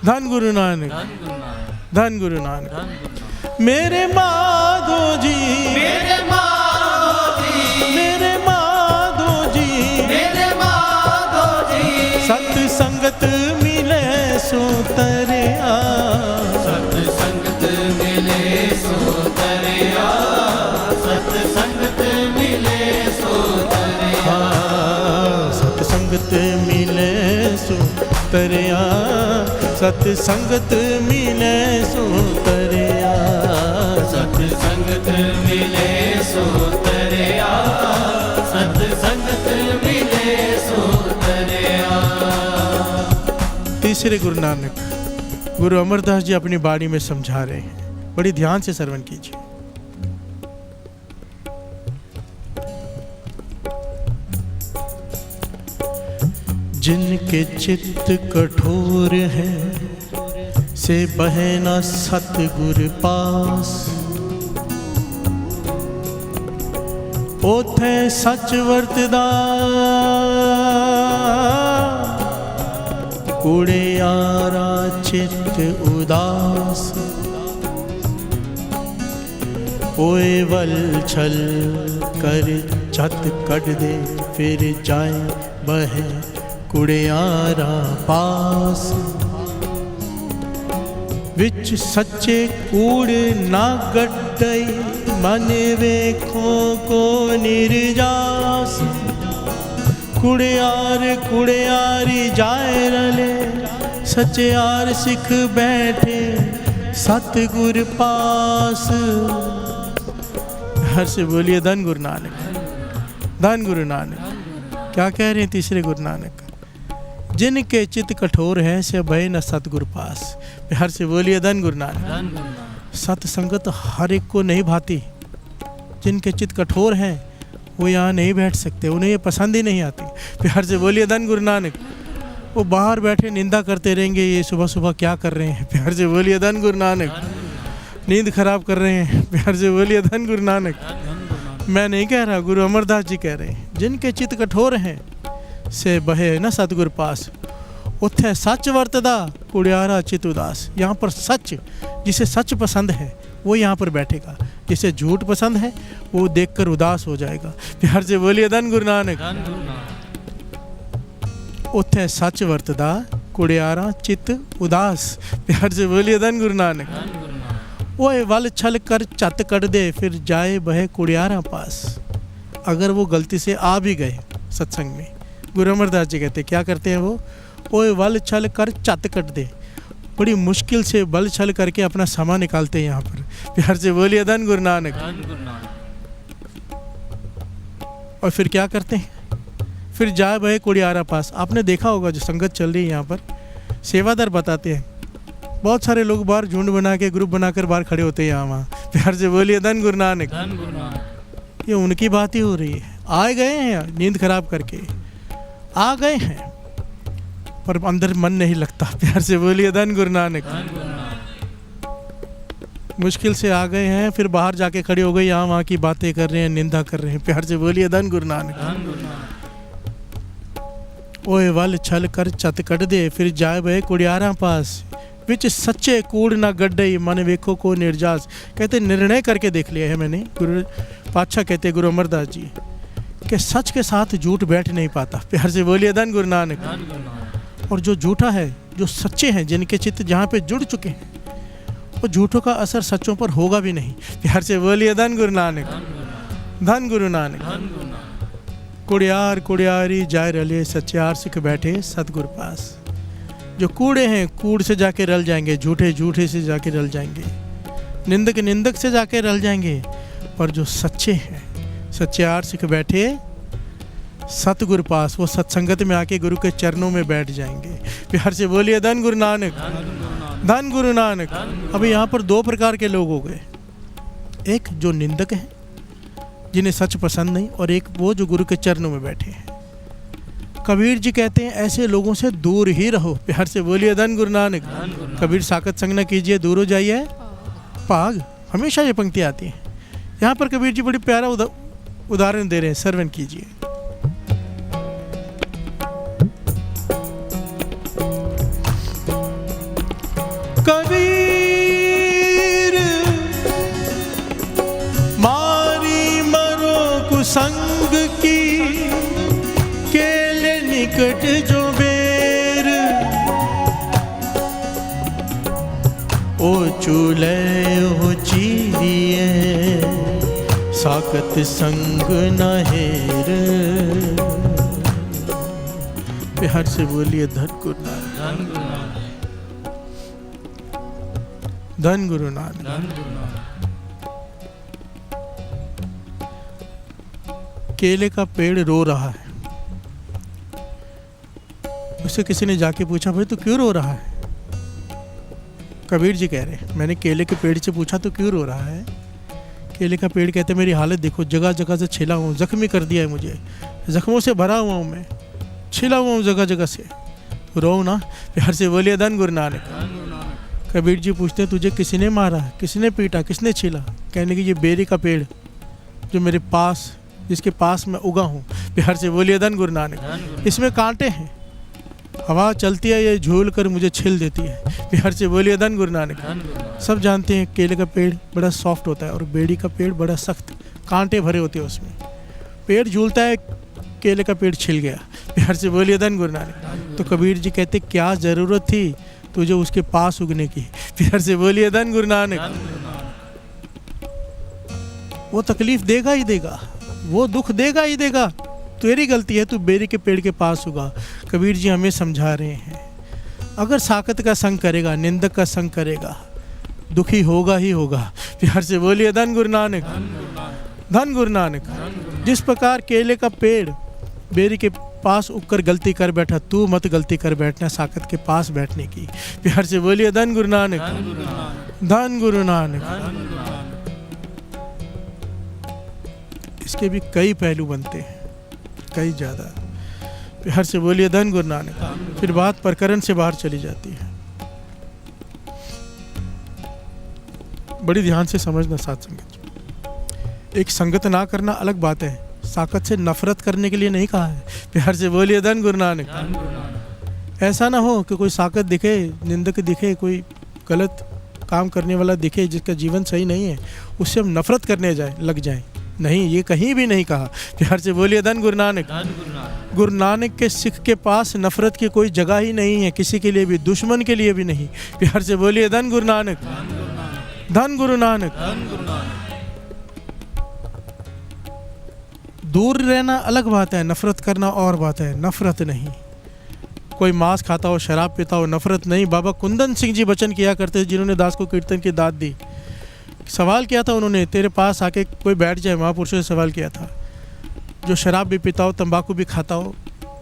धन गुरु नानक। धन गुरु नानक। मेरे माधो जी, मेरे माधो जी, मेरे माधो जी, मेरे माधो जी, सत्संगत मिले सो तरिया, सत्संगत मिले सो तरिया, सत्संगत मिले सो तरिया, सत्संगत मिले सो तरिया, सत्संगत मिले सो तरिया, सत्संगत मिले सो तरिया, सत्संगत मिले सो तरिया। तीसरे गुरु नानक गुरु अमरदास जी अपनी बाणी में समझा रहे हैं, बड़ी ध्यान से श्रवण कीजिए। जिनके चित्त कठोर है से बहे न सतगुर पास, ओथे सच वरतदा कुड़ियारा चित्त उदास, ओए वल छल कर छत कट दे फिर जाए बहे कुड़ियारा पास, विच सच्चे कूड़ ना गड्डई मन वेखो को निर्जास, कुड़ियार कुड़ियारी जाए रले सच्चार सिख बैठे सतगुर पास। हर से बोलिए धन गुरु नानक। धन गुरु नानक। क्या कह रहे हैं तीसरे गुरु नानक? जिनके चित्त कठोर हैं से भय न सतगुरु पास। हर से बोलिए धन गुरु नानक। सत्संगत हर एक को नहीं भाती। जिनके चित्त कठोर हैं वो यहाँ नहीं बैठ सकते, उन्हें ये पसंद ही नहीं आती। प्यार से बोलिए धन गुरु नानक। वो बाहर बैठे निंदा करते रहेंगे, ये सुबह सुबह क्या कर रहे हैं। प्यार से बोलिए धन गुरु नानक। नींद खराब कर रहे हैं। प्यार से बोलिए धन गुरु नानक। मैं नहीं कह रहा, गुरु अमरदास जी कह रहे हैं। जिनके चित्त कठोर हैं से बहे न सतगुर पास, उथे सच वरतदा कुड़ियारा चित उदास। यहाँ पर सच, जिसे सच पसंद है वो यहाँ पर बैठेगा, जिसे झूठ पसंद है वो देखकर उदास हो जाएगा। प्यार से बोलिए धन गुरु नानक। उथे सच वरतदा कुड़ियारा चित उदास। प्यार से बोलिए धन गुरु नानक। वो वल छल कर चत कट दे फिर जाए बहे कुड़ियारा पास। अगर वो गलती से आ भी गए सत्संग में, गुरु अमरदास जी कहते क्या करते हैं वो? ओए वल छल कर चत कट दे। बड़ी मुश्किल से बल छल करके अपना समय निकालते हैं यहाँ पर। प्यार से बोलिए धन गुरु नानक। और फिर क्या करते हैं? फिर जाए बहे कुड़ियारा पास। आपने देखा होगा जो संगत चल रही है यहाँ पर, सेवादार बताते हैं, बहुत सारे लोग बाहर झुंड बना के ग्रुप बनाकर बाहर खड़े होते हैं यहाँ वहाँ। प्यार से बोलिए धन गुरु नानक। ये उनकी बात ही हो रही है। आए गए हैं नींद खराब करके, आ गए हैं पर अंदर मन नहीं लगता। प्यार से बोलिए धन गुरु नानक। मुश्किल से आ गए हैं, फिर बाहर जाके खड़े हो गए, यहाँ वहाँ की बातें कर रहे हैं, निंदा कर रहे हैं। प्यार से बोलिए धन गुरु नानक। ओए वल छल कर चत कट दे, फिर जाए बे कुड़ियारा पास, विच सच्चे कूड़ ना गड्ढे, मन वेखो को निर्जास। कहते निर्णय करके देख लिया है मैंने। गुरु पातशाह कहते गुरु अमरदास जी कि सच के साथ झूठ बैठ नहीं पाता। प्यार से बोलिए धन गुरु नानक। और जो झूठा है, जो सच्चे हैं, जिनके चित्त जहाँ पे जुड़ चुके हैं, वो झूठों का असर सच्चों पर होगा भी नहीं। प्यार से बोलिए धन गुरु नानक। धन गुरु नानक। कुड़ियार कुड़ियारी जाए रले, सच्चार सिख बैठे सतगुर पास। जो कूड़े हैं कूड़ से जाके रल जाएंगे, झूठे झूठे से जाके रल जाएंगे, निंदक निंदक से जाके रल जाएंगे। पर जो सच्चे हैं, सच्चार सिख बैठे सतगुर पास, वो सत्संगत में आके गुरु के चरणों में बैठ जाएंगे। प्यार से बोलिए धन गुरु नानक। धन गुरु नानक। अभी यहाँ पर दो प्रकार के लोग हो गए, एक जो निंदक हैं जिन्हें सच पसंद नहीं, और एक वो जो गुरु के चरणों में बैठे हैं। कबीर जी कहते हैं ऐसे लोगों से दूर ही रहो। प्यार से बोलिए धन गुरु नानक। कबीर साकत संग न कीजिए, दूर हो जाइए पाग। हमेशा ये पंक्ति आती है। यहाँ पर कबीर जी बड़ी प्यारा उदाहरण दे रहे हैं, श्रवण कीजिए। कबीर मारी मरो कुसंग की, केले निकट जो बेर, ओ चूल्हे हो चीरिए, साकत संग न हेर। प्यार से बोलिए धन गुरु नानक। धन गुरु नानक। केले का पेड़ रो रहा है। उससे किसी ने जाके पूछा, भाई तू क्यों रो रहा है? कबीर जी कह रहे हैं, मैंने केले के पेड़ से पूछा तो क्यों रो रहा है? केले का पेड़ कहते मेरी हालत देखो, जगह जगह से छिला हूँ, जख्मी कर दिया है मुझे, जख्मों से भरा हुआ हूँ मैं, छिला हुआ हूँ जगह जगह से, रो ना। प्यार से बोलिए धन गुरु नानक। कबीर जी पूछते तुझे किसी ने मारा, किसने पीटा, किसने छीला? कहने की ये बेरी का पेड़ जो मेरे पास, जिसके पास मैं उगा हूँ। प्यार से बोलिए धन गुरु नानक। इसमें कांटे हैं, हवा चलती है ये झूल कर मुझे छिल देती है। प्यार से बोलिए धन गुरु नानक। सब जानते हैं केले का पेड़ बड़ा सॉफ्ट होता है और बेड़ी का पेड़ बड़ा सख्त, कांटे भरे होते हैं उसमें। पेड़ झूलता है, केले का पेड़ छिल गया। प्यार से बोलिए धन गुरु नानक। तो कबीर जी कहते क्या ज़रूरत थी तुझे उसके पास उगने की? प्यार से बोलिए धन गुरु नानक। वो तकलीफ देगा ही देगा, वो दुख देगा ही देगा, तेरी गलती है, तू बेरी के पेड़ के पास उगा। कबीर जी हमें समझा रहे हैं, अगर साकत का संग करेगा, निंदक का संग करेगा, दुखी होगा ही होगा। प्यार से बोलिए धन गुरु नानक। धन गुरु नानक। जिस प्रकार केले का पेड़ बेरी के पास उगकर गलती कर बैठा, तू मत गलती कर बैठना साकत के पास बैठने की। प्यार से बोलिए धन गुरु नानक। धन गुरु नानक। इसके भी कई पहलू बनते हैं, कई ज़्यादा। प्यार से बोलिए धन गुरु नानक। फिर बात प्रकरण से बाहर चली जाती है। बड़ी ध्यान से समझना साथ संगत। एक संगत ना करना अलग बात है, साकत से नफरत करने के लिए नहीं कहा है। प्यार से बोलिए धन गुरु नानक। ऐसा ना हो कि कोई साकत दिखे, निंदक दिखे, कोई गलत काम करने वाला दिखे जिसका जीवन सही नहीं है, उससे हम नफरत करने लग जाएं। नहीं, ये कहीं भी नहीं कहा। प्यार से बोलिए धन गुरु नानक। गुरु नानक के सिख के पास नफरत की कोई जगह ही नहीं है, किसी के लिए भी, दुश्मन के लिए भी नहीं। प्यार से बोलिए धन गुरु नानक। धन गुरु नानक। दूर रहना अलग बात है, नफरत करना और बात है। नफरत नहीं। कोई मांस खाता हो, शराब पीता हो, नफरत नहीं। बाबा कुंदन सिंह जी वचन किया करते, जिन्होंने दास को कीर्तन की दात दी। सवाल किया था उन्होंने, तेरे पास आके कोई बैठ जाए, महापुरुषों से सवाल किया था, जो शराब भी पीता हो, तंबाकू भी खाता हो,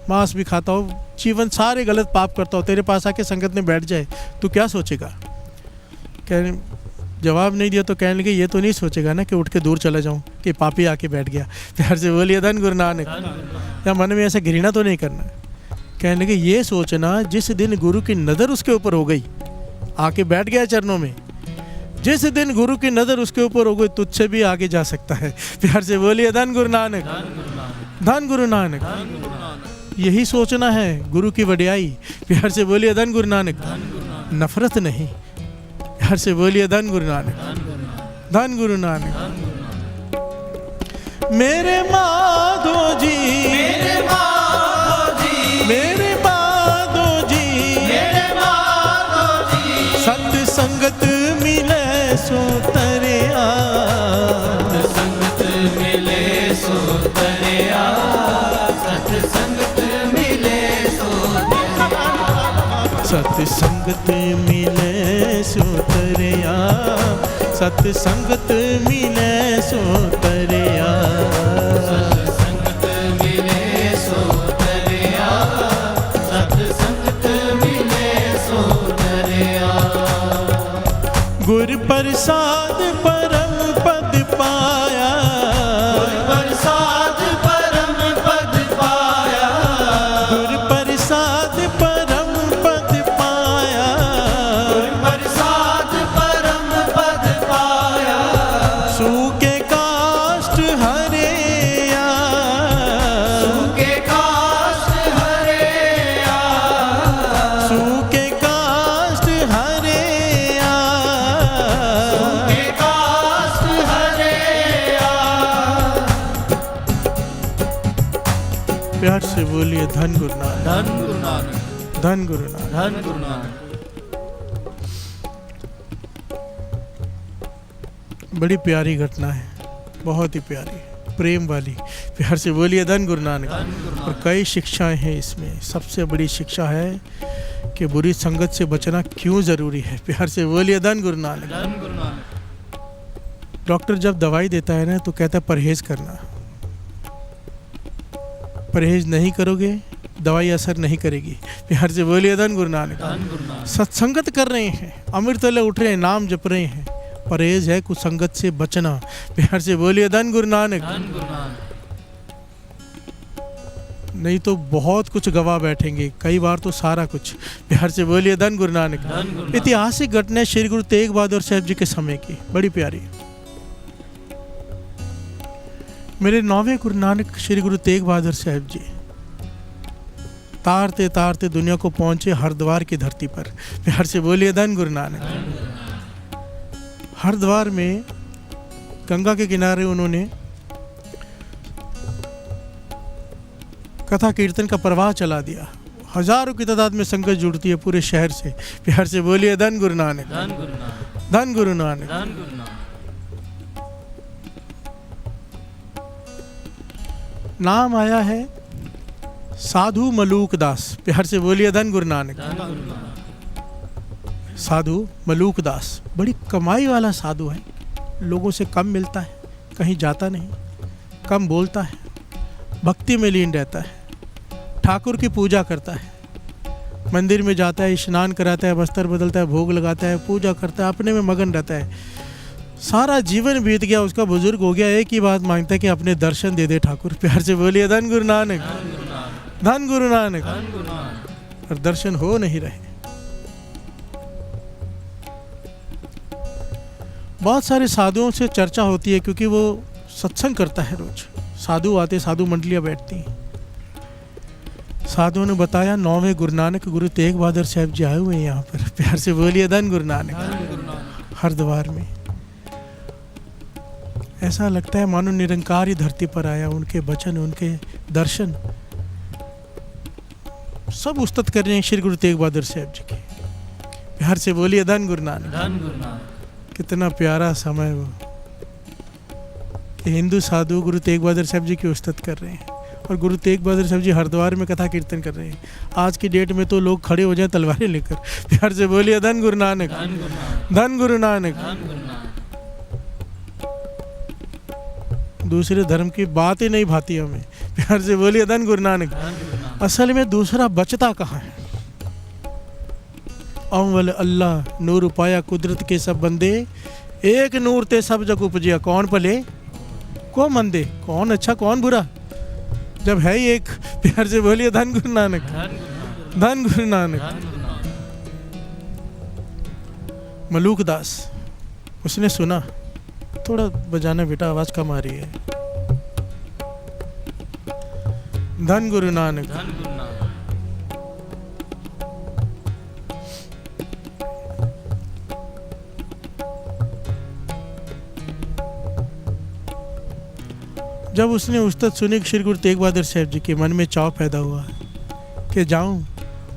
मांस भी खाता हो, जीवन सारे गलत पाप करता हो, तेरे पास आके संगत में बैठ जाए, तू क्या सोचेगा? कहने जवाब नहीं दिया तो कहने लगे ये तो नहीं सोचेगा ना कि उठ के दूर चला जाऊं, कि पापी आके बैठ गया। प्यार से बोलिए धन गुरु नानक। या मन में ऐसा घृणा तो नहीं करना। कहने लगे ये सोचना, जिस दिन गुरु की नज़र उसके ऊपर हो गई, आके बैठ गया चरणों में, जिस दिन गुरु की नज़र उसके ऊपर हो गई तुझसे भी आगे जा सकता है। प्यार से बोलिए धन गुरु नानक, धन गुरु नानक। यही सोचना है गुरु की वडियाई। प्यार से बोलिए धन गुरु नानक, नफरत नहीं। प्यार से बोलिए धन गुरु नानक, धन गुरु नानक। मेरे माधो जी, मेरे माधो जी, मेरे माधो जी, मेरे माधो जी, सत संगत मिले सो तरिया, संगत मिले सो तरिया, सत्संगत मिले सो तरिया, सत्संगत मिले सो तरिया, सत्संगत मिले सो तरिया, सत्संगत मिले सो तरिया, सत्संगत मिले सो तरिया। गुर प्रसाद परम पद पाया, गुर प्रसाद परम पद पाया, गुर प्रसाद परम पद पाया, गुर प्रसाद परम पद पाया, सूखे काष्ठ हरेया, सूखे काष्ठ हरेया, सूखे काष्ठ हरेया, सूखे काष्ठ हरेया। प्यार से बोलिए धन गुरु नानक, धन गुरु नानक, धन गुरु नानक। धन गुरु नानक। बड़ी प्यारी घटना है, बहुत ही प्यारी, प्रेम वाली। प्यार से बोलिए धन गुरु नानक। और कई शिक्षाएं हैं इसमें। सबसे बड़ी शिक्षा है कि बुरी संगत से बचना क्यों ज़रूरी है। प्यार से बोलिए धन गुरु नानक। धन गुरु नानक। डॉक्टर जब दवाई देता है ना तो कहता है परहेज़ करना। परहेज़ नहीं करोगे दवाई असर नहीं करेगी। प्यार से बोलिए धन गुरु नानक। धन गुरु नानक। सत्संगत कर रहे हैं, अमृत वाले उठ रहे हैं, नाम जप रहे हैं, परहेज है कुछ संगत से बचना। प्यार से बोलिए धन गुरु नानक। धन गुरु नानक। नहीं तो बहुत कुछ गवा बैठेंगे, कई बार तो सारा कुछ। प्यार से बोलिए धन गुरु नानक। धन गुरु नानक। ऐतिहासिक घटना श्री गुरु तेग बहादुर साहब जी के समय की, बड़ी प्यारी। मेरे 9वें गुरु नानक श्री गुरु तेग बहादुर साहब जी तारते तारते दुनिया को पहुंचे हरिद्वार की धरती पर। प्यार से बोलिए धन गुरु नानक। हरिद्वार में गंगा के किनारे उन्होंने कथा कीर्तन का प्रवाह चला दिया। हजारों की तादाद में संगत जुड़ती है पूरे शहर से। प्यार से बोलिए धन गुरु नानक। धन गुरु नानक। धन गुरु नानक। धन गुरु नानक। नाम आया है साधु मलूक दास। प्यार से बोलिए धन गुरु नानक। धन गुरु नानक। साधु मलूक दास बड़ी कमाई वाला साधु है, लोगों से कम मिलता है, कहीं जाता नहीं, कम बोलता है, भक्ति में लीन रहता है, ठाकुर की पूजा करता है, मंदिर में जाता है, स्नान कराता है, वस्त्र बदलता है, भोग लगाता है, पूजा करता है, अपने में मगन रहता है। सारा जीवन बीत गया उसका, बुजुर्ग हो गया, एक ही बात मांगता है कि अपने दर्शन दे दे ठाकुर। प्यार से बोलिए धन गुरु नानक। धन गुरु नानक। धन गुरु नानक। और दर्शन हो नहीं रहे। बहुत सारे साधुओं से चर्चा होती है क्योंकि वो सत्संग करता है रोज। साधु आते, साधु मंडलियां बैठती हैं। साधुओं ने बताया 9वें गुरु नानक गुरु तेग बहादुर साहब जी आए हुए हैं यहाँ पर। प्यार से बोलिए धन गुरु नानक। हरिद्वार में ऐसा लगता है मानो निरंकार ही धरती पर आया। उनके वचन, उनके दर्शन सब उस्तत कर रहे हैं श्री गुरु तेग बहादुर साहब जी के। प्यार से बोलिए धन गुरु नानक। धन गुरु नानक। कितना प्यारा समय वो कि हिंदू साधु गुरु तेग बहादुर साहब जी की उस्तत कर रहे हैं और गुरु तेग बहादुर साहब जी हरिद्वार में कथा कीर्तन कर रहे हैं। आज की डेट में तो लोग खड़े हो जाए तलवारें लेकर। प्यार से बोलिए धन गुरु नानक। धन गुरु नानक। धन गुरु नानक। धन गुरु नानक। दूसरे धर्म की बात ही नहीं भाती हमें। प्यार से बोलिए धन गुरु नानक। धन गुरु नानक। असल में दूसरा बचता कहाँ है? अव्वल अल्लाह नूर पाया कुदरत के सब बंदे, एक नूर ते सब जग उपजिया, कौन भले को मंदे, कौन अच्छा कौन बुरा, जब है ही एक। प्यार से बोलिए धन गुरु नानक। धन गुरु नानक। धन गुरु नानक। मलूक दास उसने सुना, थोड़ा बजाना बेटा, आवाज़ कम आ रही है। धन गुरु नानक। धन गुरु नानक। जब उसने उस्तत सुनी कि श्री गुरु तेग बहादुर साहब जी के मन में चाव पैदा हुआ कि जाऊं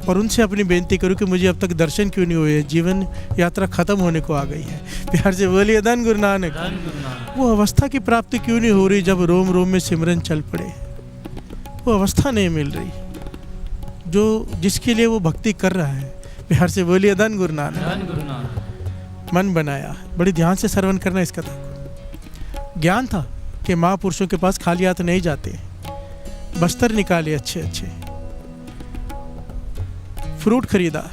और उनसे अपनी बेनती करूं कि मुझे अब तक दर्शन क्यों नहीं हुए, जीवन यात्रा खत्म होने को आ गई है। प्यार से बोलिए धन गुरु नानक। धन गुरु नानक। वो अवस्था की प्राप्ति क्यों नहीं हो रही जब रोम रोम में सिमरन चल पड़े? वो अवस्था नहीं मिल रही जो जिसके लिए वो भक्ति कर रहा है। प्यार से बोलिए धन गुरु नानक। धन गुरु नानक। मन बनाया, बड़ी ध्यान से श्रवण करना इस कथा को। ज्ञान था कि महापुरुषों के पास खाली हाथ नहीं जाते, बस्तर निकाले अच्छे अच्छे, फ्रूट खरीदा,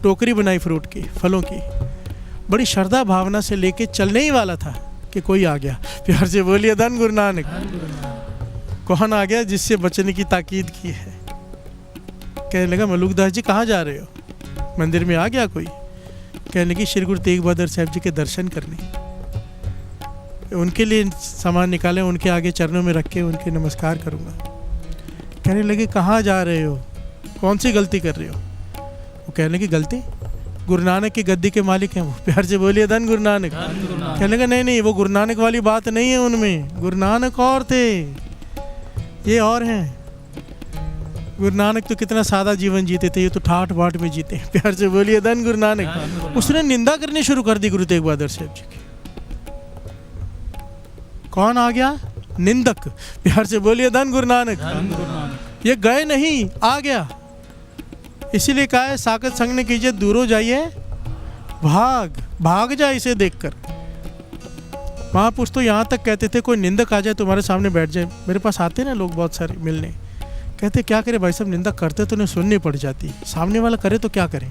टोकरी बनाई फ्रूट की, फलों की, बड़ी श्रद्धा भावना से लेके चलने ही वाला था कि कोई आ गया। प्यार से बोलिए धन गुरु नानक। धन गुरु नानक। कौन आ गया? जिससे बचने की ताकीद की है। कहने लगा मलुकदास जी कहाँ जा रहे हो? मंदिर में आ गया कोई? कहने लगी श्री गुरु तेग बहादुर साहब जी के दर्शन करने। उनके लिए सामान निकाले, उनके आगे चरणों में रख के उनके नमस्कार करूँगा। कहने लगे कहाँ जा रहे हो, कौन सी गलती कर रहे हो? वो कहने लगी गलती, गुरु नानक की गद्दी के मालिक हैं वो। प्यार से बोलिए धन गुरु नानक। धन गुरु नानक। कहने लगा नहीं नहीं, वो गुरु नानक वाली बात नहीं है उनमें, गुरु नानक और थे, ये और हैं। गुरु नानक तो कितना सादा जीवन जीते थे, ये तो ठाठ बाट में जीते। प्यार से बोलिए धन गुरु नानक। उसने निंदा करनी शुरू कर दी गुरु तेग बहादुर साहब जी की। कौन आ गया? निंदक। प्यार से बोलिए धन गुरु नानक। धन गुरु नानक। ये गए नहीं, आ गया। इसीलिए कहा है साकत संग ने कीजिए, दूर हो जाइए, भाग भाग जाए इसे देखकर। महापुरुष तो यहाँ तक कहते थे कोई निंदक आ जाए तुम्हारे सामने बैठ जाए। मेरे पास आते ना लोग बहुत सारे मिलने, कहते क्या करें भाई साहब, निंदा करते तो उन्हें सुननी पड़ जाती, सामने वाला करे तो क्या करें।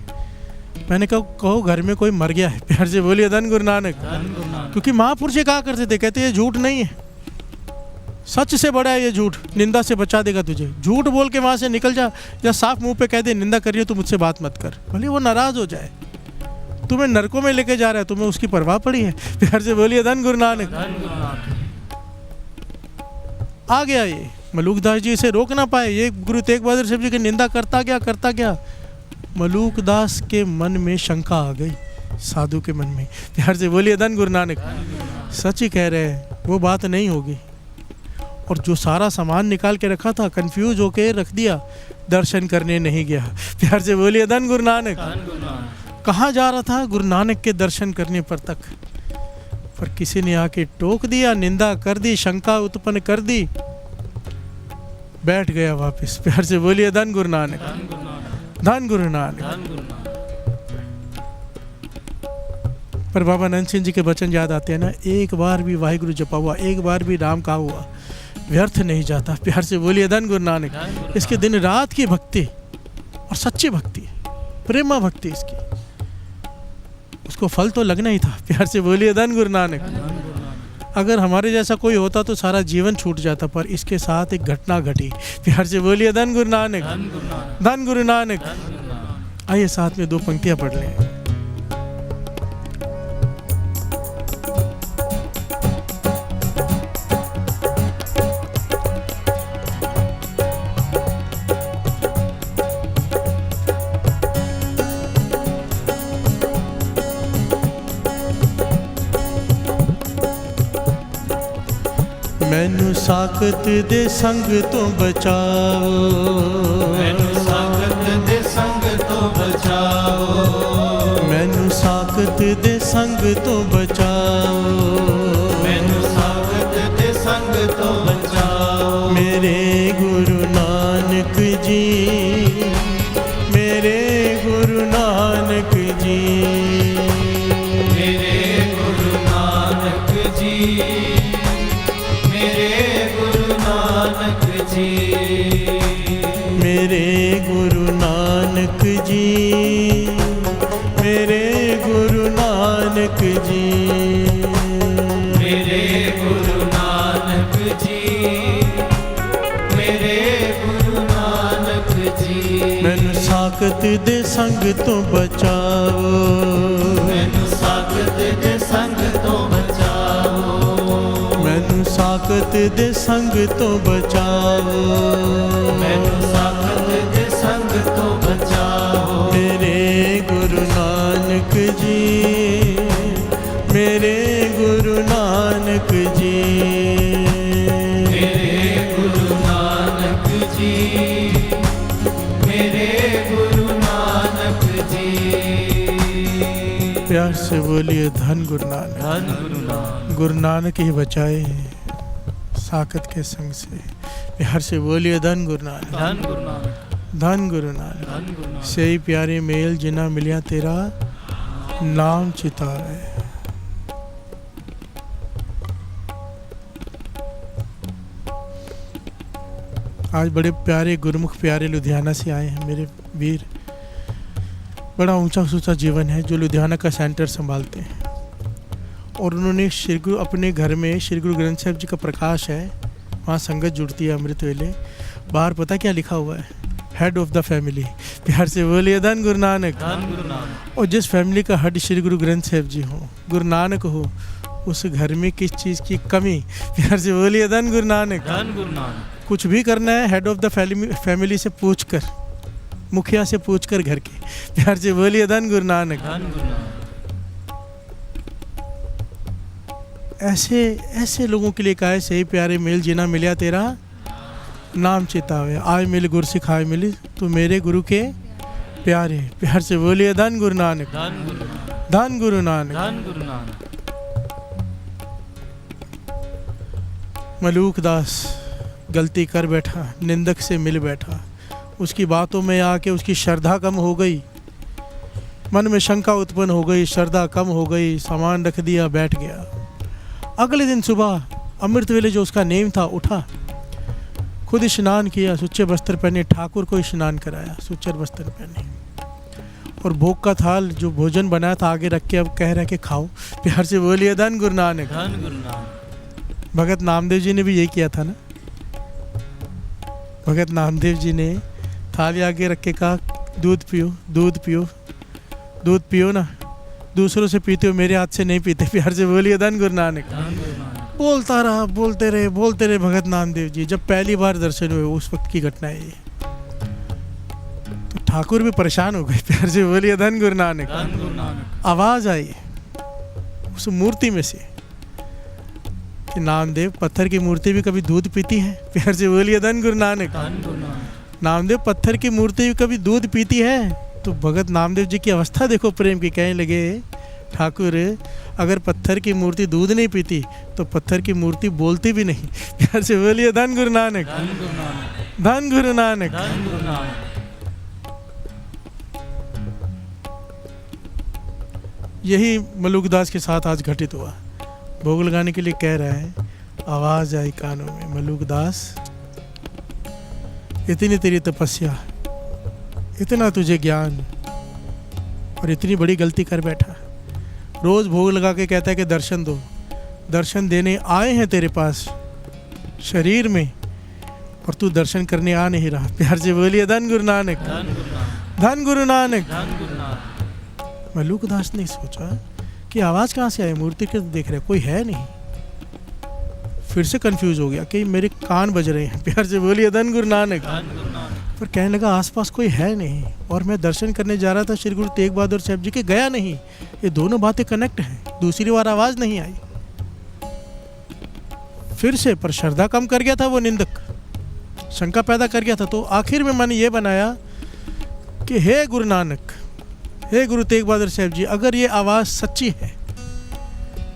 मैंने कहा कहो घर में कोई मर गया है। प्यार से बोलिए धन गुरु नानक। धन गुरु नानक। क्योंकि महापुरुष ये कहा करते थे, कहते ये झूठ नहीं है, सच से बड़ा है ये झूठ, निंदा से बचा देगा तुझे। झूठ बोल के वहाँ से निकल जा, या साफ मुंह पे कह दे निंदा करिए तो मुझसे बात मत कर, भले वो नाराज हो जाए। तुम्हें नरकों में लेके जा रहा है, तुम्हें उसकी परवाह पड़ी है? प्यार से बोलिए धन गुरु नानक। धन गुरु नानक। आ गया ये, मलुकदास जी इसे रोक ना पाए, ये गुरु तेग बहादुर साहब जी की निंदा करता गया। मलुकदास के मन में शंका आ गई, साधु के मन में। प्यार से बोलिए धन गुरु नानक। सच ही कह रहे हैं, वो बात नहीं होगी। और जो सारा सामान निकाल के रखा था, कंफ्यूज होके रख दिया, दर्शन करने नहीं गया। प्यार से बोलिए धन गुरु नानक। धन गुरु नानक। कहाँ जा रहा था? गुरु नानक के दर्शन करने पर तक। पर किसी ने आके टोक दिया, निंदा कर दी, शंका उत्पन्न कर दी, बैठ गया वापस। प्यार से बोलिए धन गुरु नानक। धन गुरु नानक। धन गुरु नानक। धन गुरु नानक। पर बाबा नंद सिंह जी के वचन याद आते हैं ना, एक बार भी वाहिगुरु जपा हुआ, एक बार भी राम कहा हुआ व्यर्थ नहीं जाता। प्यार से बोलिए धन गुरु नानक। इसके दिन रात की भक्ति और सच्ची भक्ति, प्रेमा भक्ति इसकी, उसको फल तो लगना ही था। प्यार से बोलिए धन गुरु नानक। अगर हमारे जैसा कोई होता तो सारा जीवन छूट जाता, पर इसके साथ एक घटना घटी। प्यार से बोलिए धन गुरु नानक। धन गुरु नानक। आइए साथ में दो पंक्तियां पढ़ लें। मैनू साकत दे संग तो बचाओ, मैनू साकत दे संग तो बचाओ, मैनू साकत दे संग तो बचाओ, मैनू साकत दे संग तो बचाओ। मेरे गुरु नानक जी, मेरे गुरु नानक जी, मेरे गुरु नानक जी, मेरे गुरु नानक जी, मेरे गुरु नानक जी, मेरे गुरु नानक जी, मेरे गुरु नानक जी, मेरे गुरु नानक जी। मैनू साकत दे संग तो बचाओ, मैनू साकत दे संग साखत दे संग तो बचाओ, मैनू साखत दे संग तो बचाओ। मेरे गुरु नानक जी, मेरे गुरु नानक जी, मेरे गुरु नानक जी, मेरे गुरु नानक जी। प्यार से बोलिए धन गुरु नानक। धन गुरु नानक। गुरु नानक ही बचाए साकत के संग से। प्यार से बोलिए धन गुरु नानक। धन गुरु नानक। धन गुरु नानक। धन गुरु नानक। सही प्यारे मेल जिना मिलिया तेरा नाम चिताए। आज बड़े प्यारे गुरुमुख प्यारे लुधियाना से आए हैं मेरे वीर। बड़ा ऊंचा सूचा जीवन है जो लुधियाना का सेंटर संभालते हैं, और उन्होंने श्री गुरु अपने घर में श्री गुरु ग्रंथ साहिब जी का प्रकाश है, वहाँ संगत जुड़ती है अमृत वेले। बाहर पता क्या लिखा हुआ है? Head of the family. प्यार से बोलिए धन गुरु नानक। धन गुरु नानक। और जिस फैमिली का हेड श्री गुरु ग्रंथ साहिब जी हो, गुरु नानक हो, उस घर में किस चीज़ की कमी? प्यार से बोलिए धन गुरु नानक। धन गुरु नानक। कुछ भी करना है हेड ऑफ द फैमिली से पूछ कर, मुखिया से पूछ कर घर के। प्यार से बोलिए धन गुरु नानक। धन गुरु नानक। ऐसे ऐसे लोगों के लिए कहा सही प्यारे मेल जिना मिलिया तेरा नाम चितावे। आए मिल गुरु सिखाए मिली तो मेरे गुरु के प्यारे। प्यार से बोलिए धन गुरु नानक। धन गुरु नानक। धन गुरु नानक। धन गुरु नानक। मलूक दास गलती कर बैठा, निंदक से मिल बैठा, उसकी बातों में आके उसकी श्रद्धा कम हो गई, मन में शंका उत्पन्न हो गई, श्रद्धा कम हो गई, सामान रख दिया, बैठ गया। अगले दिन सुबह अमृत वेले जो उसका नेम था, उठा, खुद स्नान किया, सुच्चे वस्त्र पहने, ठाकुर को स्नान कराया, सुच्चे वस्त्र पहने, और भोग का थाल जो भोजन बनाया था आगे रख के अब कह रहा कि खाओ। प्यार से बोलिए धन गुरु नानक। धन गुरु नानक। भगत नामदेव जी ने भी यही किया था ना। भगत नामदेव जी ने थाली आगे रख के कहा दूध पियो, दूध पियो, दूध पियो ना, दूसरों से पीते हो, मेरे हाथ से नहीं पीते। प्यार से बोलिए धन गुरु नानक। धन गुरु नानक। बोलता रहा, बोलते रहे भगत नामदेव जी। जब पहली बार दर्शन हुए उस वक्त की घटना है ये, तो ठाकुर भी परेशान हो गए। प्यार से बोलिए धन गुरु नानक। धन गुरु नानक। आवाज आई उस मूर्ति में से कि नामदेव, पत्थर की मूर्ति भी कभी दूध पीती है? प्यार से बोलिए धन गुरु नानक। धन गुरु नानक। नामदेव, पत्थर की मूर्ति भी कभी दूध पीती है? तो भगत नामदेव जी की अवस्था देखो प्रेम की। कहने लगे ठाकुर, अगर पत्थर की मूर्ति दूध नहीं पीती तो पत्थर की मूर्ति बोलती भी नहीं। प्यार से बोलिए धन गुरु नानक। धन गुरु नानक। धन गुरु नानक। धन गुरु नानक। यही मलूकदास के साथ आज घटित हुआ। भोग लगाने के लिए कह रहा है, आवाज आई कानों में, मलूकदास इतनी तेरी तपस्या, इतना तुझे ज्ञान, और इतनी बड़ी गलती कर बैठा। रोज भोग लगा के कहता है कि दर्शन दो, दर्शन देने आए हैं तेरे पास शरीर में, और तू दर्शन करने आ नहीं रहा। प्यार से बोलिए धन गुरु नानक। धन गुरु नानक। धन गुरु नानक। धन गुरु नानक। मलूकदास ने सोचा कि आवाज कहाँ से आई, मूर्ति के देख रहे कोई है नहीं। फिर से कंफ्यूज हो गया कि मेरे कान बज रहे हैं। प्यार से बोलिए धन गुरु नानक। धन गुरु नानक। पर कहने लगा आसपास कोई है नहीं, और मैं दर्शन करने जा रहा था श्री गुरु तेग बहादुर साहब जी के, गया नहीं। ये दोनों बातें कनेक्ट हैं। दूसरी बार आवाज नहीं आई। फिर से पर श्रद्धा कम कर गया था वो निंदक, शंका पैदा कर गया था। तो आखिर में मैंने ये बनाया कि हे गुरु नानक, हे गुरु तेग बहादुर साहब जी, अगर ये आवाज़ सच्ची है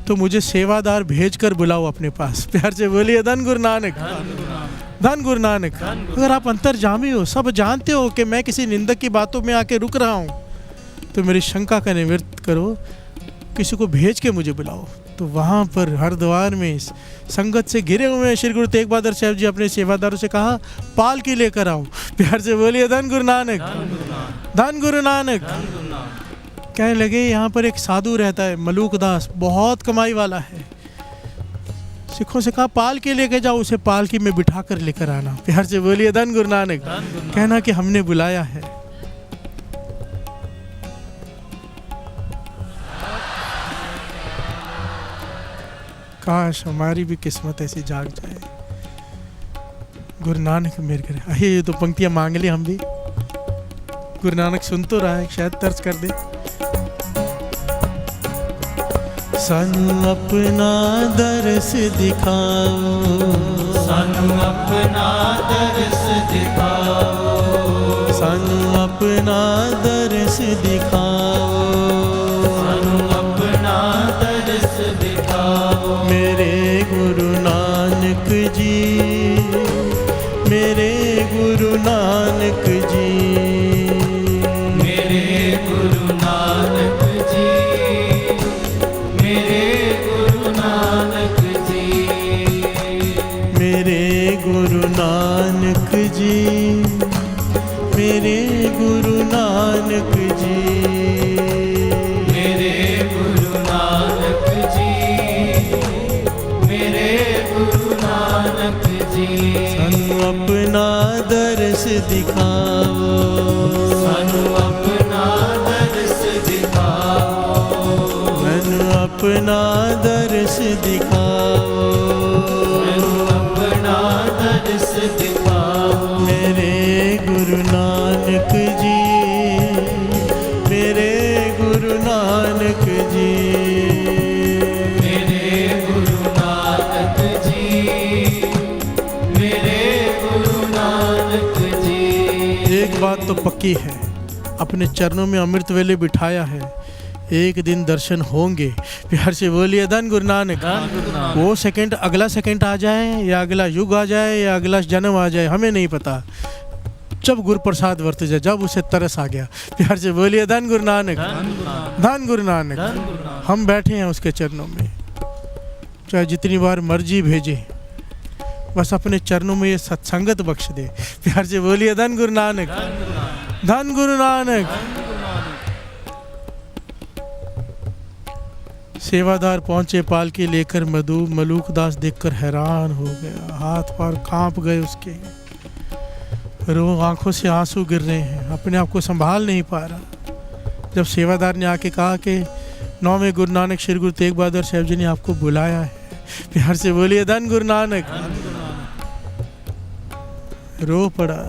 तो मुझे सेवादार भेज कर बुलाओ अपने पास। प्यार से बोलिए धन गुरु नानक। धन गुरु नानक। धन गुरु नानक। धन गुरु। अगर आप अंतर्जामी हो, सब जानते हो कि मैं किसी निंदक की बातों में आके रुक रहा हूँ, तो मेरी शंका का निवृत्त करो, किसी को भेज के मुझे बुलाओ। तो वहाँ पर हरिद्वार में संगत से घिरे हुए श्री गुरु तेग बहादुर साहब जी अपने सेवादारों से कहा पालकी लेकर आओ। प्यार से बोलिए धन गुरु नानक। धन गुरु नानक। धन गुरु नानक। धन गुरु नानक। कहने लगे यहाँ पर एक साधु रहता है मलूकदास, बहुत कमाई वाला है। सिखों से कहा पालकी लेके जाओ, उसे पालकी में बिठा कर लेकर आना। प्यार से बोलिए धन गुरु नानक। धन गुरु नानक। कहना कि हमने बुलाया है। काश हमारी भी किस्मत ऐसी जाग जाए। गुरु नानक मेरे करे। आइए ये तो पंक्तियां मांग ली हम भी। गुरु नानक सुन तो रहा है, शायद तर्ज कर दे। सानू अपना दर्श दिखाओ, सानू अपना दर्श दिखाओ, सानू अपना दर्श दिखाओ, सानू अपना दर्श दिखाओ। मेरे गुरु नानक जी, मेरे गुरु नानक जी, मेरे गुरु नानक जी, मेरे गुरु नानक जी, मेरे गुरु नानक जी, मेरे गुरु नानक जी, मेरे गुरु नानक जी, मेरे गुरु नानक जी। सानू अपना दर्श दिखाओ, सानू अपना दर्श दिखाओ, मैनू अपना दर्श दिखाओ, मैनू अपना दर्श दिखाओ। मेरे गुरु नानक जी, मेरे गुरु नानक जी, मेरे गुरु नानक जी, मेरे गुरु नानक जी। एक बात तो पक्की है, अपने चरणों में अमृत वेले बिठाया है, एक दिन दर्शन होंगे। प्यार से बोलिए धन गुरु नानक। वो सेकंड, अगला सेकंड आ जाए या अगला युग आ जाए या अगला जन्म आ जाए, हमें नहीं पता। जब गुरु प्रसाद वर्त जाए, जब उसे तरस आ गया। प्यार से बोलिए धन गुरु नानक, धन गुरु नानक। हम बैठे हैं उसके चरणों में, चाहे जितनी बार मर्जी भेजे, बस अपने चरणों में ये सत्संगत बख्श दे। प्यार से बोलिए धन गुरु नानक, धन गुरु नानक। सेवादार पहुंचे पालकी लेकर, मधु मलूकदास देखकर हैरान हो गया, हाथ पैर कांप गए उसके, रो आंखों से आंसू गिर रहे हैं, अपने आप को संभाल नहीं पा रहा। जब सेवादार ने आके कहा कि 9वें गुरु नानक श्री गुरु तेग बहादुर साहब जी ने आपको बुलाया है। प्यार से बोलिए धन गुरु नानक। रो पड़ा,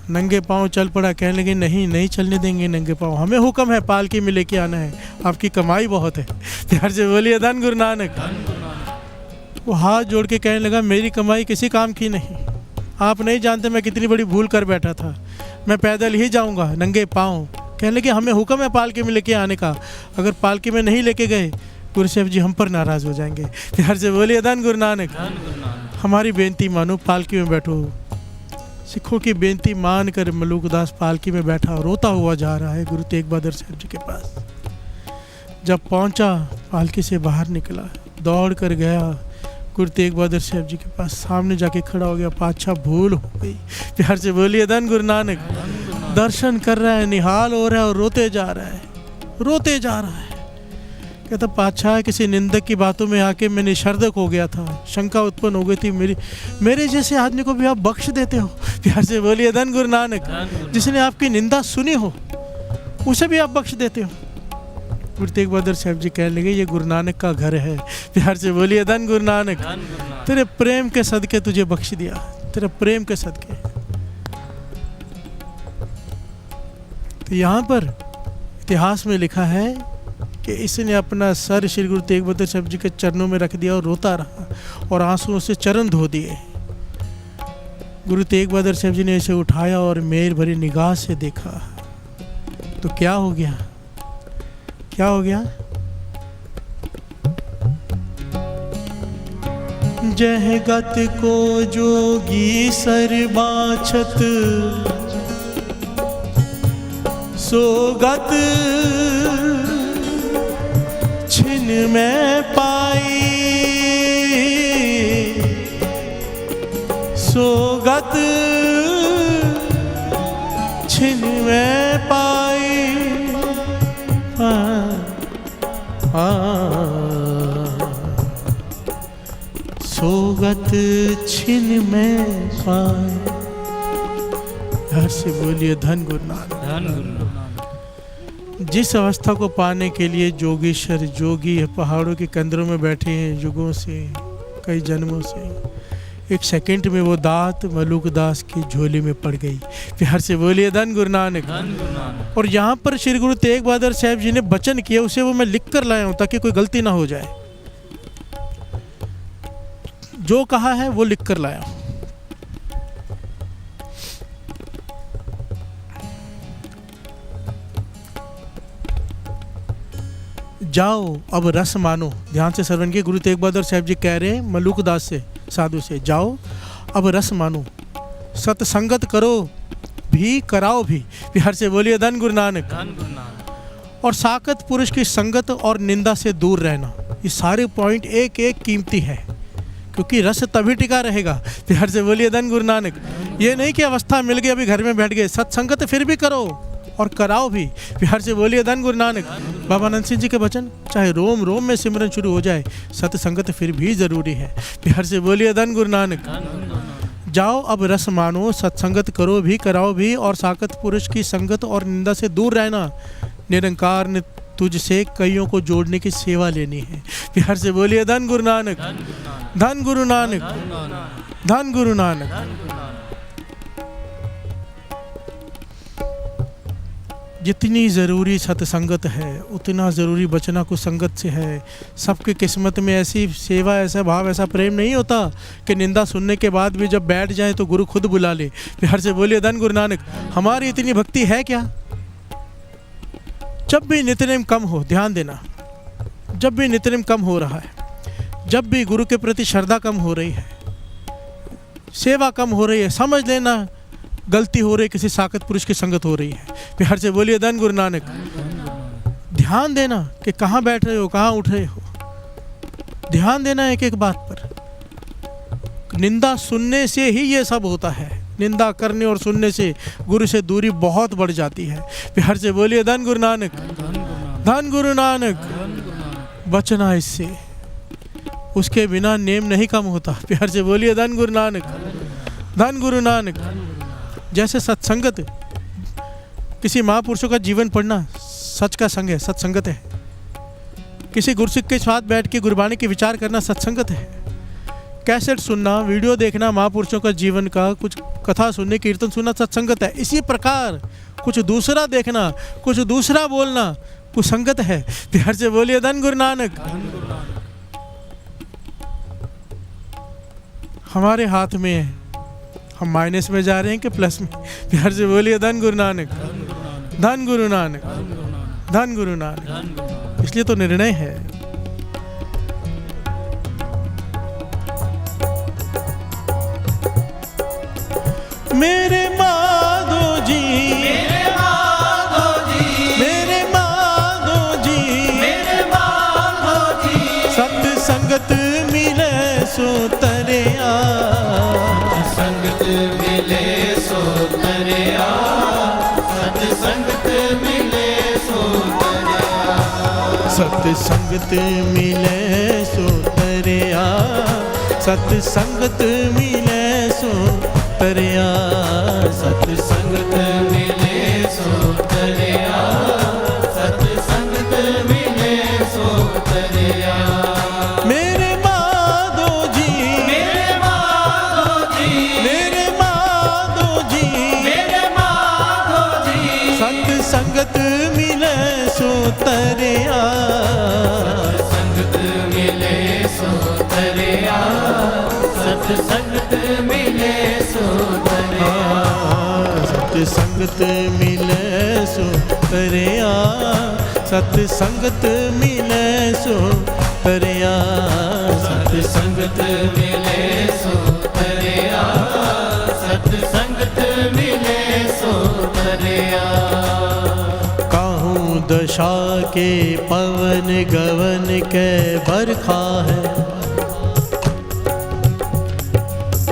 नंगे पांव चल पड़ा, कहने लगे नहीं नहीं चलने देंगे नंगे पांव, हमें हुक्म है पालकी में लेके आना है, आपकी कमाई बहुत है। प्यार से बोलिए धन गुरु नानक। वो हाथ जोड़ के कहने लगा मेरी कमाई किसी काम की नहीं, आप नहीं जानते मैं कितनी बड़ी भूल कर बैठा था, मैं पैदल ही जाऊंगा नंगे पाँव। कहने लगे हमें हुक्म है पालकी में लेके आने का, अगर पालकी में नहीं लेके गए गुरु साहब जी हम पर नाराज हो जाएंगे। प्यार से बोलिए धन गुरु नानक। हमारी बेनती मानो, पालकी में बैठो। सिखों की बेनती मान कर मलूकदास पालकी में बैठा, रोता हुआ जा रहा है गुरु तेग बहादुर साहब जी के पास। जब पहुंचा, पालकी से बाहर निकला, दौड़ कर गया गुरु तेग बहादुर साहब जी के पास, सामने जाके खड़ा हो गया, पातशाह भूल हो गई। प्यार से बोलिए धन गुरु नानक। दर्शन कर रहा है, निहाल हो रहा है और रोते जा रहा है, रोते जा रहा है। कहता पातशाह किसी निंदक की बातों में आके मैं निशर्दक हो गया था, शंका उत्पन्न हो गई थी मेरे जैसे आदमी को भी आप बख्श देते हो। प्यार से बोलिए धन गुरु नानक। जिसने आपकी निंदा सुनी हो उसे भी आप बख्श देते हो। गुरु तेग बहादुर साहब जी कहने लगे ये गुरु नानक का घर है। प्यार से बोलिए धन गुरु नानक। तेरे प्रेम के सदके तुझे बख्श दिया, तेरे प्रेम के सदके। तो यहाँ पर इतिहास में लिखा है कि इसने अपना सर श्री गुरु तेग बहादुर साहब जी के चरणों में रख दिया और रोता रहा और आंसुओं से चरण धो दिए। गुरु तेग बहादुर साहब जी ने इसे उठाया और मेर भरी निगाह से देखा तो क्या हो गया, क्या हो गया? जहगत को जोगी सर बाछत, सोगत छिन में पाई, सोगत छिन में पाई। सोगत छिन में पाए। घर से बोलिए धन गुरु नानक। धन गुरु नानक। जिस अवस्था को पाने के लिए योगेश्वर योगी पहाड़ों के कंदरों में बैठे हैं युगों से, कई जन्मों से, एक सेकंड में वो दात मलूक दास की झोली में पड़ गई। प्यार से बोलिए धन गुरु नानक। धन गुरु नानक। और यहाँ पर श्री गुरु तेग बहादुर साहब जी ने वचन किया, उसे वो मैं लिख कर लाया हूँ ताकि कोई गलती ना हो जाए। जो कहा है वो लिख कर लाया हूँ। जाओ अब रस मानो, ध्यान से श्रवण किए। गुरु तेग बहादुर साहब जी कह रहे हैं मलूक दास से, साधु से, जाओ अब रस मानो, सत्संगत करो भी कराओ भी। प्यार से बोलिए धन गुरु नानक। धन गुरु नानक। और साकत पुरुष की संगत और निंदा से दूर रहना। ये सारे पॉइंट एक एक कीमती है, क्योंकि रस तभी टिका रहेगा। प्यार से बोलिए धन गुरु नानक। ये नहीं कि अवस्था मिल गई अभी घर में बैठ गए, सत्संगत फिर भी करो और कराओ भी। प्यार से बोलिए धन गुरु नानक। बाबा नंद सिंह जी के वचन, चाहे रोम रोम में सिमरन शुरू हो जाए, सत्संगत फिर भी जरूरी है। प्यार से बोलिए धन गुरु नानक। जाओ अब रस मानो, सत्संगत करो भी कराओ भी, और साकत पुरुष की संगत और निंदा से दूर रहना। निरंकार ने तुझसे कईयों को जोड़ने की सेवा लेनी है। प्यार से बोलिए धन गुरु नानक। धन गुरु नानक। धन गुरु नानक। जितनी ज़रूरी सत्संगत है उतना ज़रूरी बचना कुसंगत से है। सबकी किस्मत में ऐसी सेवा, ऐसा भाव, ऐसा प्रेम नहीं होता कि निंदा सुनने के बाद भी जब बैठ जाए तो गुरु खुद बुला ले। प्यार से बोलिए धन गुरु नानक। हमारी इतनी भक्ति है क्या? जब भी नित्यनेम कम हो, ध्यान देना, जब भी नित्यनेम कम हो रहा है, जब भी गुरु के प्रति श्रद्धा कम हो रही है, सेवा कम हो रही है, समझ लेना गलती हो रही है, किसी साकत पुरुष की संगत हो रही है। प्यार से बोलिए धन गुरु नानक। ध्यान देना कि कहाँ बैठ रहे हो, कहाँ उठ रहे हो, ध्यान देना एक एक बात पर। निंदा सुनने से ही ये सब होता है। निंदा करने और सुनने से गुरु से दूरी बहुत बढ़ जाती है। प्यार से बोलिए धन गुरु नानक। धन गुरु नानक। बचना इससे, उसके बिना नेम नहीं कम होता। प्यार से बोलिए धन गुरु नानक। धन गुरु नानक। जैसे सत्संगत, किसी महापुरुषों का जीवन पढ़ना सच का संग है, सत्संगत है। किसी गुरसिख के साथ बैठ के गुरबाणी के विचार करना सत्संगत है। कैसेट सुनना, वीडियो देखना महापुरुषों का जीवन का, कुछ कथा सुनने, कीर्तन सुनना सत्संगत है। इसी प्रकार कुछ दूसरा देखना, कुछ दूसरा बोलना कुसंगत है। प्यार से बोलिए धन गुरु नानक। हमारे हाथ में है, हम माइनस में जा रहे हैं कि प्लस में। प्यार से बोलिए धन गुरु नानक। धन गुरु नानक। धन गुरु नानक। इसलिए तो निर्णय है। मेरे माधो जी, मेरे माधो जी, मेरे माधो जी, मेरे माधो जी, सत्संगत मिले सो तरिया, संगत मिले सो तरिया, सत्संगत मिले सो तरिया, सत्संगत मिले सो तरिया, सत्संगत मिले सो तरिया, सत्संगत मिले सो तरिया, सत्संगत मिले सो तरिया। मेरे माधो जी, मेरे माधो जी, मेरे माधो जी, मेरे माधो जी, सत्संगत मिले सो तरिया, सत्संगत मिले सो तरिया, सत्संगत मिले सो तरिया, सत्संगत मिले सो तरिया, सत्संगत मिले सो तरिया, सत्संगत मिले सो तरिया, सत्संगत मिले सो तरिया। काहूँ दशा के पवन गवन के बरखा है,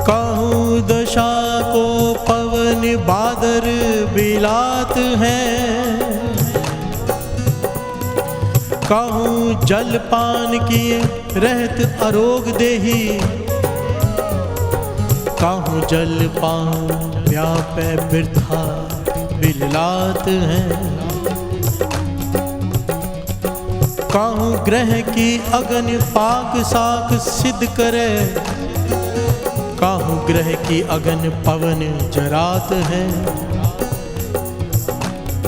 काहूँ दशा को पवन बादर बिलात है, काहूँ जलपान किए रहत अरोग देही, काहूँ जलपान व्यापे बिरथा बिललात हैं। काहू ग्रह की अगन पाक साक सिद्ध करे, काहू ग्रह की अगन पवन जरात है,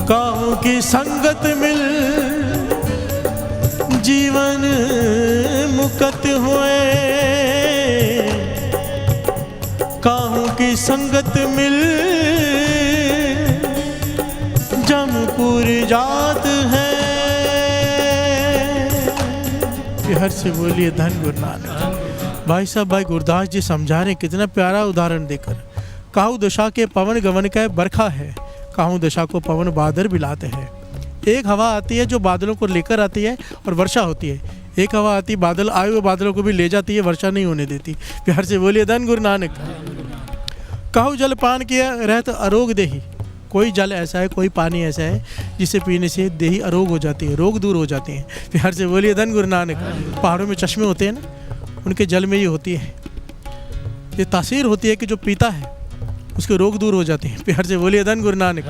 काहू की संगत मिल जीवन मुक्त हुए, काहू की संगत मिल जमपुर जात है। हर से बोलिए धन गुरु नानक। भाई साहब, भाई गुरदास जी समझा रहे कितना प्यारा उदाहरण देकर। काहू दशा के पवन गवन का बरखा है, काहू दशा को पवन बादल बिलाते हैं। एक हवा आती है जो बादलों को लेकर आती है और वर्षा होती है, एक हवा आती बादल आए हुए बादलों को भी ले जाती है, वर्षा नहीं होने देती। प्यार से बोलिए धन गुरु नानक। काहू जल पान किया रहत अरोग देही, कोई जल ऐसा है, कोई पानी ऐसा है जिसे पीने से देही अरोग हो जाती है, रोग दूर हो जाते हैं। प्यार से बोलिए धन गुरु नानक। पहाड़ों में चश्मे होते हैं ना, उनके जल में ये होती है, ये तासीर होती है कि जो पीता है उसके रोग दूर हो जाते हैं। प्यार से बोलिए धन गुरु नानक।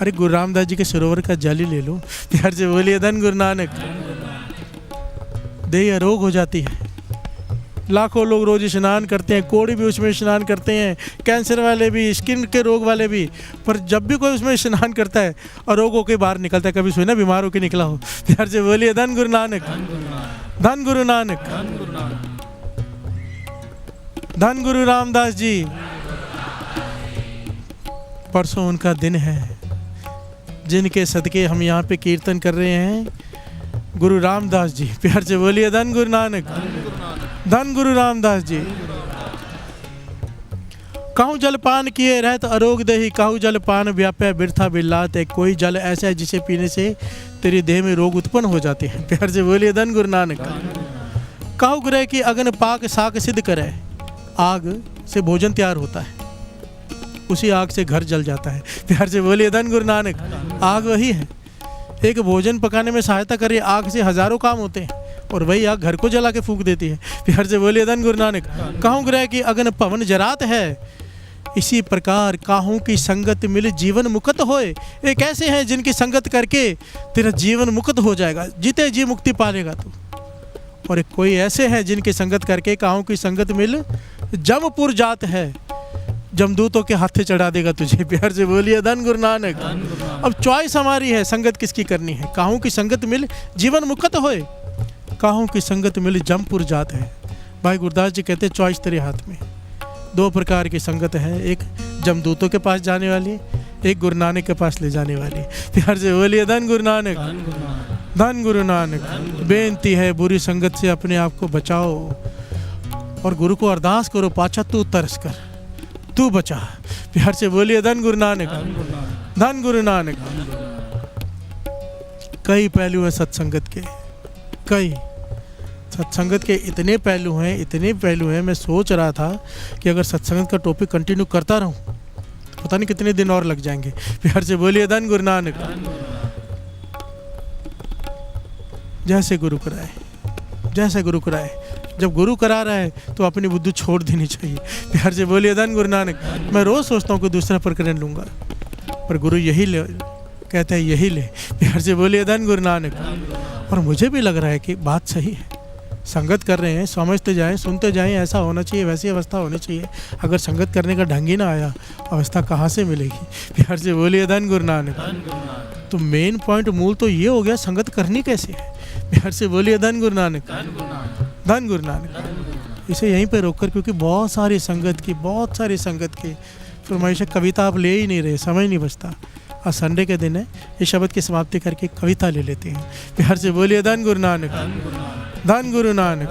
अरे गुरु रामदास जी के सरोवर का जल ही ले लो। प्यार से बोलिए धन गुरु नानक। देह अरोग हो जाती है। लाखों लोग रोज स्नान करते हैं, कोढ़ी भी उसमें स्नान करते हैं, कैंसर वाले भी, स्किन के रोग वाले भी, पर जब भी कोई उसमें स्नान करता है अरोग होकर बाहर निकलता है। कभी सुना बीमार होकर निकला हो? प्यार से बोलिए धन गुरु नानक। धन गुरु नानक। धन गुरु रामदास जी। परसों उनका दिन है जिनके सदके हम यहाँ पे कीर्तन कर रहे हैं, गुरु रामदास जी। प्यार से बोलिए धन गुरु नानक। धन गुरु रामदास जी। काहू जल पान किए रहत अरोग दही, काहू जल पान व्याप्य बिरथा बिल्लात है, कोई जल ऐसा है जिसे पीने से तेरी देह में रोग उत्पन्न हो जाते हैं। प्यार से बोलिए धन गुरु नानक। काहू ग्रह की अगन पाक साक सिद्ध करे, आग से भोजन तैयार होता है, उसी आग से घर जल जाता है। प्यार से बोलिए धन गुरु नानक। आग वही है, एक भोजन पकाने में सहायता करे, आग से हजारों काम होते हैं और वही आग घर को जला के फूंक देती है। प्यार से बोलिए धन गुरु नानक। काहू ग्रह की अगन पवन जरात है, इसी प्रकार काहू की संगत मिल जीवन मुक्त होए। एक ऐसे हैं जिनकी संगत करके तेरा जीवन मुक्त हो जाएगा, जीते जी मुक्ति पालेगा तू। और एक कोई ऐसे हैं जिनकी संगत करके काहू की संगत मिल जमपुर जात है, जमदूतों के हाथे चढ़ा देगा तुझे। प्यार से बोलिए धन गुरु नानक। अब चॉइस हमारी है, संगत किसकी करनी है। काहू की संगत मिल जीवन मुक्त होए, काहू की संगत मिल जमपुर जात है। भाई गुरदास जी कहते चॉइस तेरे हाथ में। दो प्रकार की संगत है, एक जमदूतों के पास जाने वाली, एक गुरु नानक के पास ले जाने वाली। प्यार से बोलिए धन गुरु नानक। धन गुरु नानक। बेनती है बुरी संगत से अपने आप को बचाओ और गुरु को अरदास करो, पाछा तू तरस कर, तू बचा। प्यार से बोलिए धन गुरु नानक। धन गुरु नानक। कई पहलू हैं सत्संगत के, कई सत्संगत के इतने पहलू हैं, इतने पहलू हैं। मैं सोच रहा था कि अगर सत्संगत का टॉपिक कंटिन्यू करता रहूं तो पता नहीं कितने दिन और लग जाएंगे। प्यार से बोलिए धन गुरु नानक। जैसे गुरु कराए, जैसे गुरु कराए। जब गुरु करा रहा है तो अपनी बुद्धि छोड़ देनी चाहिए। प्यार से बोलिए धन गुरु नानक। मैं रोज सोचता हूँ कि दूसरा प्रकरण लूंगा, पर गुरु यही ले कहते हैं, यही ले। प्यार से बोलिए धन गुरु नानक। और मुझे भी लग रहा है कि बात सही है। संगत कर रहे हैं, समझते जाएं, सुनते जाएं, ऐसा होना चाहिए, वैसी अवस्था होनी चाहिए। अगर संगत करने का ढंग ही ना आया, अवस्था कहाँ से मिलेगी। प्यार से बोलिए धन गुरु नानक। तो मेन पॉइंट, मूल तो ये हो गया, संगत करनी कैसे है। प्यार से बोलिए धन गुरु नानक। धन गुरु नानक। इसे यहीं पे रोककर, क्योंकि बहुत सारी संगत की फरमाइश। कविता आप ले ही नहीं रहे, समय नहीं बचता। आज संडे के दिन है, इस शब्द की समाप्ति करके कविता ले लेते हैं। प्यार से बोलिए धन गुरु नानक। धन गुरु नानक।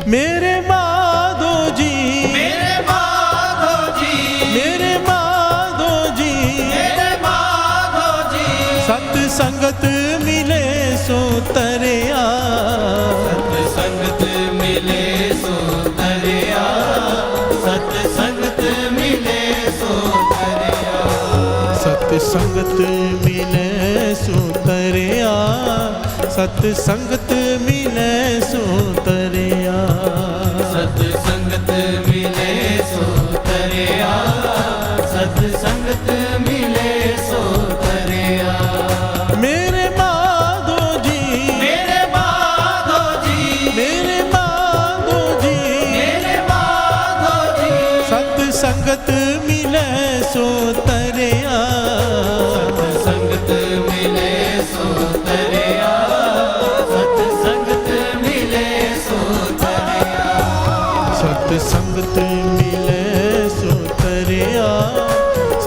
मेरे माधो जी, मेरे माधो जी, मेरे माधो जी, मेरे माधो जी, सत्संगत मिले सो तरिया, सत्संगत मिले सो तरिया, सत्संगत मिले सो तरिया, सत्संगत मिले सो तरिया, सत्संगत मिले सो तरिया, सत्संगत मिले सो तरिया, सत्संगत मिले सो तरिया। मेरे माधो जी,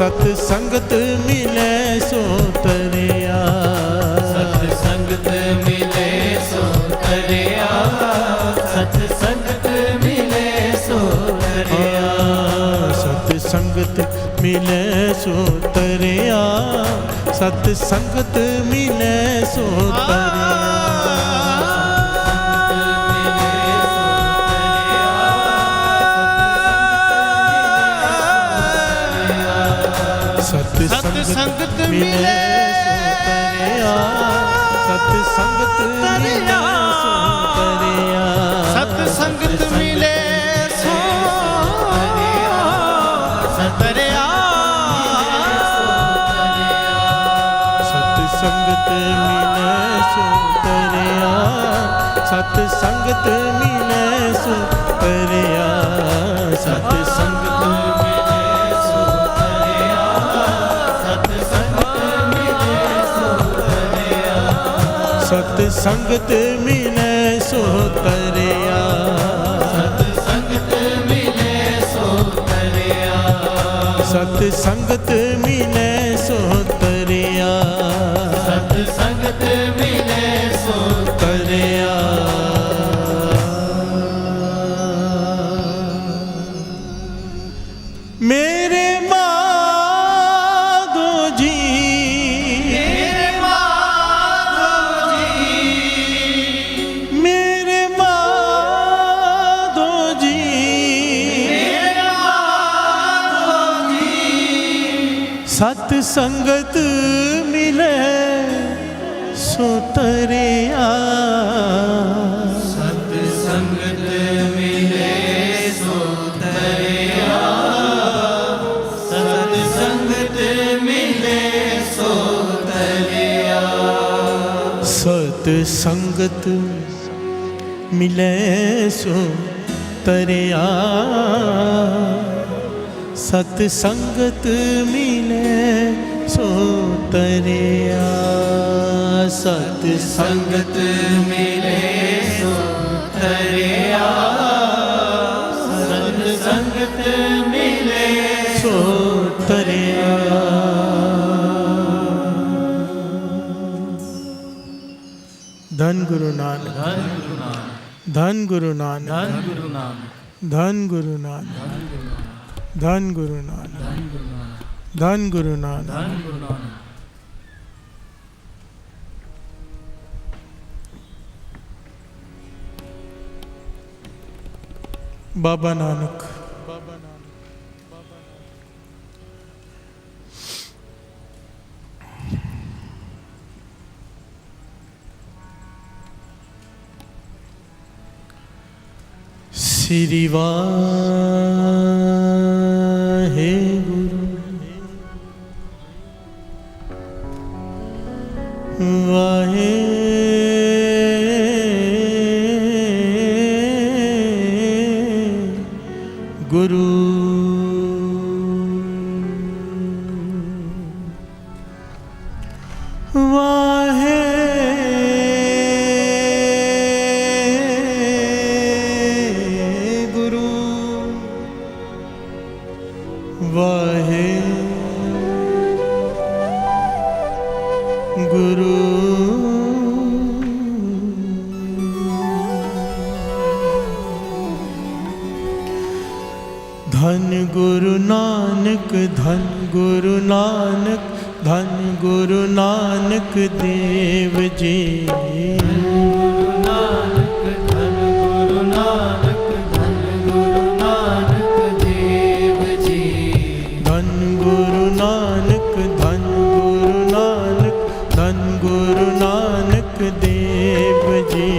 सतसंगत मिले सो तरिया, सतसंगत मिले सो तरिया, सतसंगत मिले सो तरिया, सतसंगत मिले सो तरिया, सतसंगत मिले सो तरिया, सतसंगत मिले सो तरिया, सतसंगत मिले सो तरिया, सतसंगत मिले सो तरिया, सतरिया, सतसंगत मिले सो तरिया, सतसंगत मिले सो तरिया, सतसंगत सतसंगत मिले सो तरिया, सतसंगत मिले सो तरिया, सतसंगत मिले सो तरिया, सतसंगत मिले सो तरिया। मेरे माधो जी, मेरे माधो जी, मेरे माधो जी, मेरे माधो जी, सतसंगत मिले सो तरिया, सतसंगत मिले सो तरिया, सतसंगत मिले सो तरिया, सतसंगत मिले सो तरिया, सतसंगत मिले सो तरिया, सतसंगत मिले सो तरिया, सतसंगत मिले सो तरिया। धन गुरु नानक, धन गुरु नानक, धन गुरु नानक, धन गुरु नानक, धन गुरु नानक, धन गुरु नानक, धन गुरु नानक। धन गुरु नानक। बाबा नानक, श्री वाहे गुरु वाहे गुरु वाहे गुरु वाहे गुरु धन गुरु नानक, धन गुरु नानक, धन गुरु नानक देव जी, गुरु नानक, धन गुरु नानक, धन गुरु नानक देव जी, धन गुरु नानक, धन गुरु नानक, धन गुरु नानक देव जी,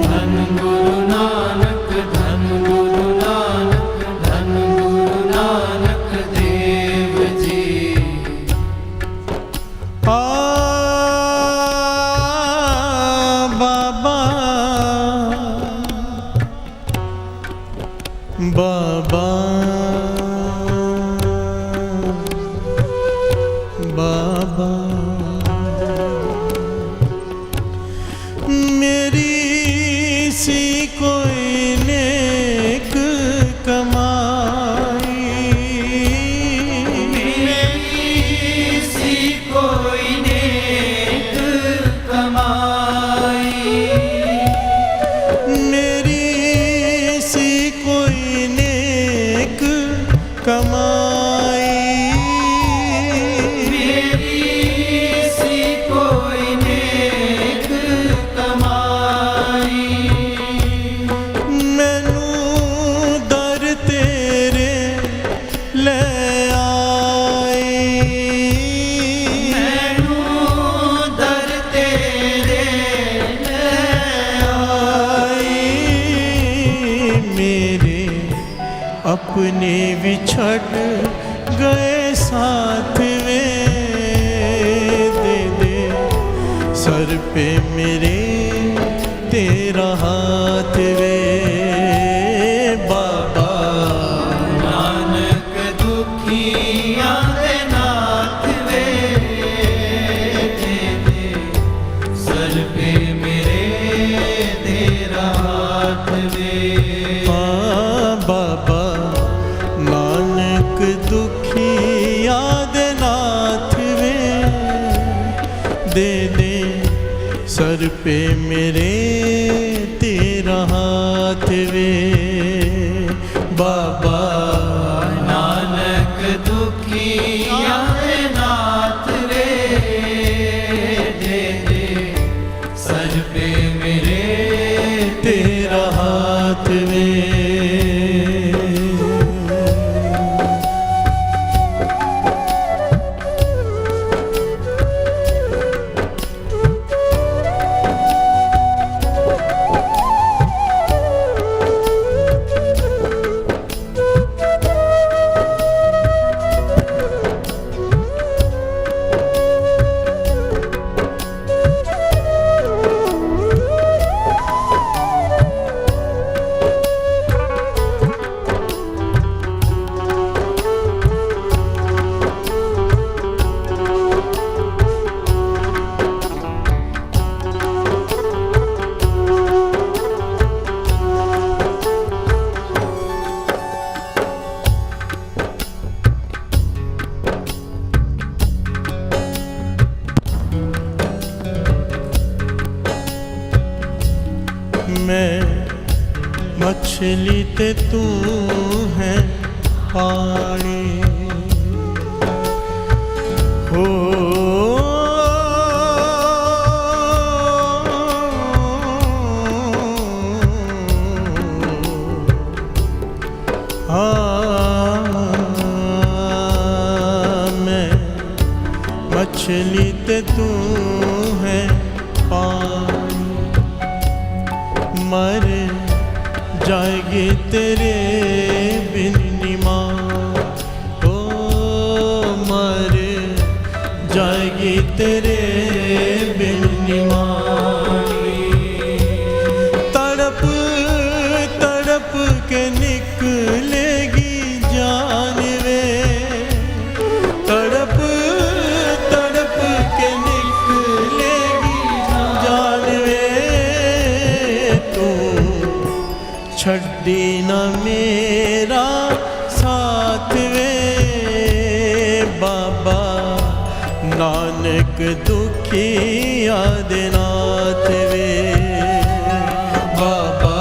धन गुरु नानक, धन गुरु नानक, धन गुरु नानक देव जी। आ बाबा बाबा बाबा अपने बिछड़ गए साथ में, दे दे सर पे मेरे तेरा हाथ वे बाबा। नानक दुखियां दे नाथ वे, दे दे सर पे मेरे तेरा हाथ वे। बाबा नानक दुखिया दे नाथ वे, दे दे सर पे मेरे तेरा हाथ वे बाबा। नानक दुखियां दे नाथ वे, दे दे सर पे मेरे तेरा हाथ वे। मैं मछली ते तू है पानी हो। मैं मछली ते तू है पानी, मर जाएगी तेरे बिन निमां, ओ मर जाएगी तेरे बिन निमानी। तड़प तड़प के निकलेगी जान वे, तड़प तड़प के निकलेगी जान वे। छड्डी न मेरा साथ वे बाबा। नानक दुखिया दे नाथ वे बाबा।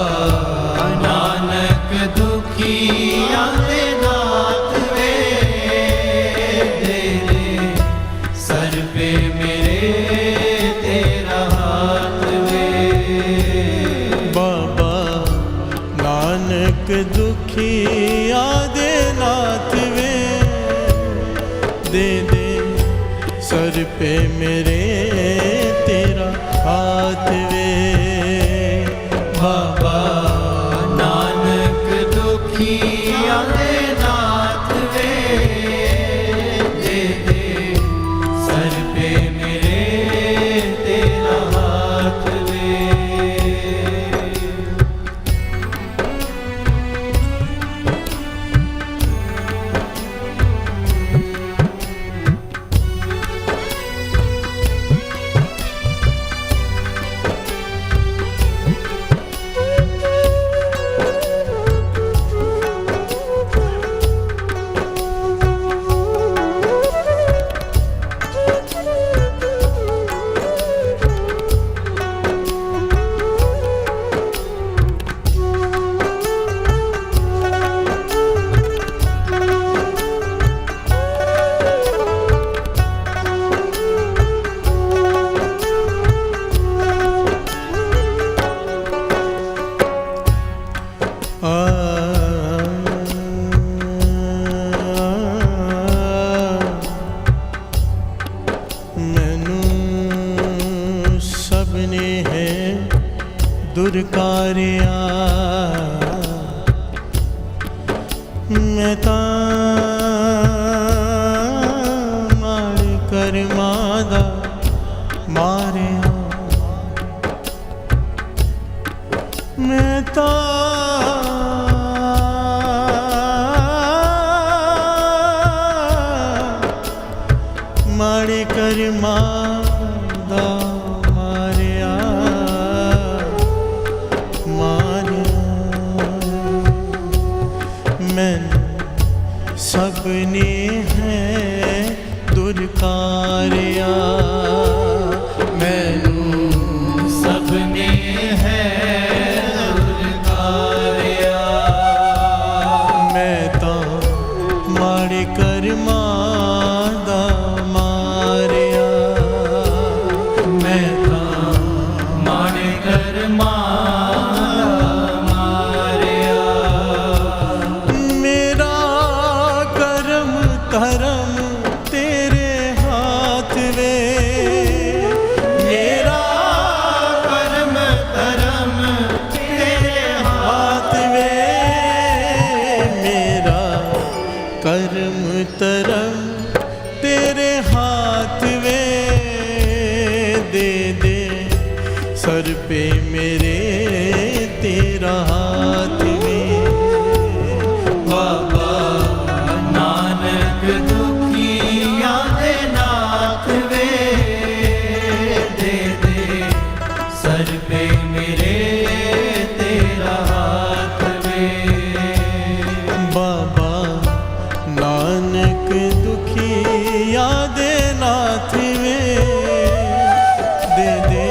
नानक दुखियां दे नाथ वे, दे दे सर पे मेरे तेरा हाथ वे बाबा। नानक दुखिया दे नाथ वे, दे दे सर पे मेरे तेरा हाथ वे बाबा। नानक दुखियां दे नाथ वे, दे दे सर पे मेरे तेरा हाथ वे। दुरकारिया मैं मारे कर मादा मारे मैं मारे कर मादा मारिया मैंने सबने है दुरकारिया मैनू सबने है दुरकारिया मैं तो मारे कर मादा मारिया मैं तो मारे कर करम तेरे हाथ वे मेरा करम धर्म तेरे हाथ वे मेरा करम तरम तेरे हाथ वे दे दे सर पे मेरे तेरा हाथ वे बाबा नानक दुखिया दे नाथ वे दे दे सर पे मेरे तेरा हाथ वे बाबा नानक दुखिया दे नाथ वे दे दे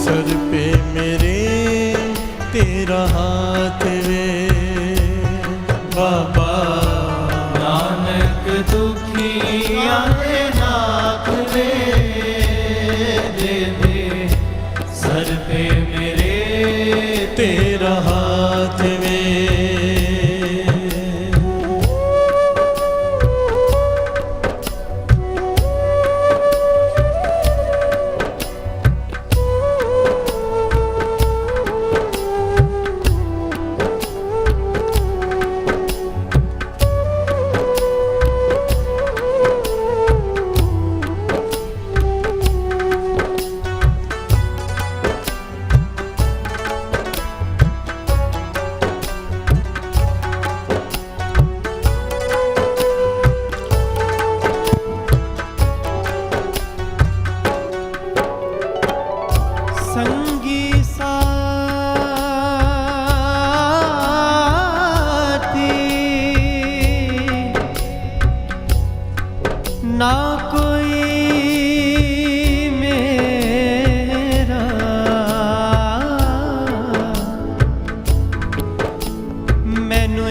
सर पे मेरे तेरा हाथ वे बाबा नानक दुखिया दे नाथ वे दे दे सर पे मेरे तेरा हाथ वे संगी साथी ना कोई मेरा मैनू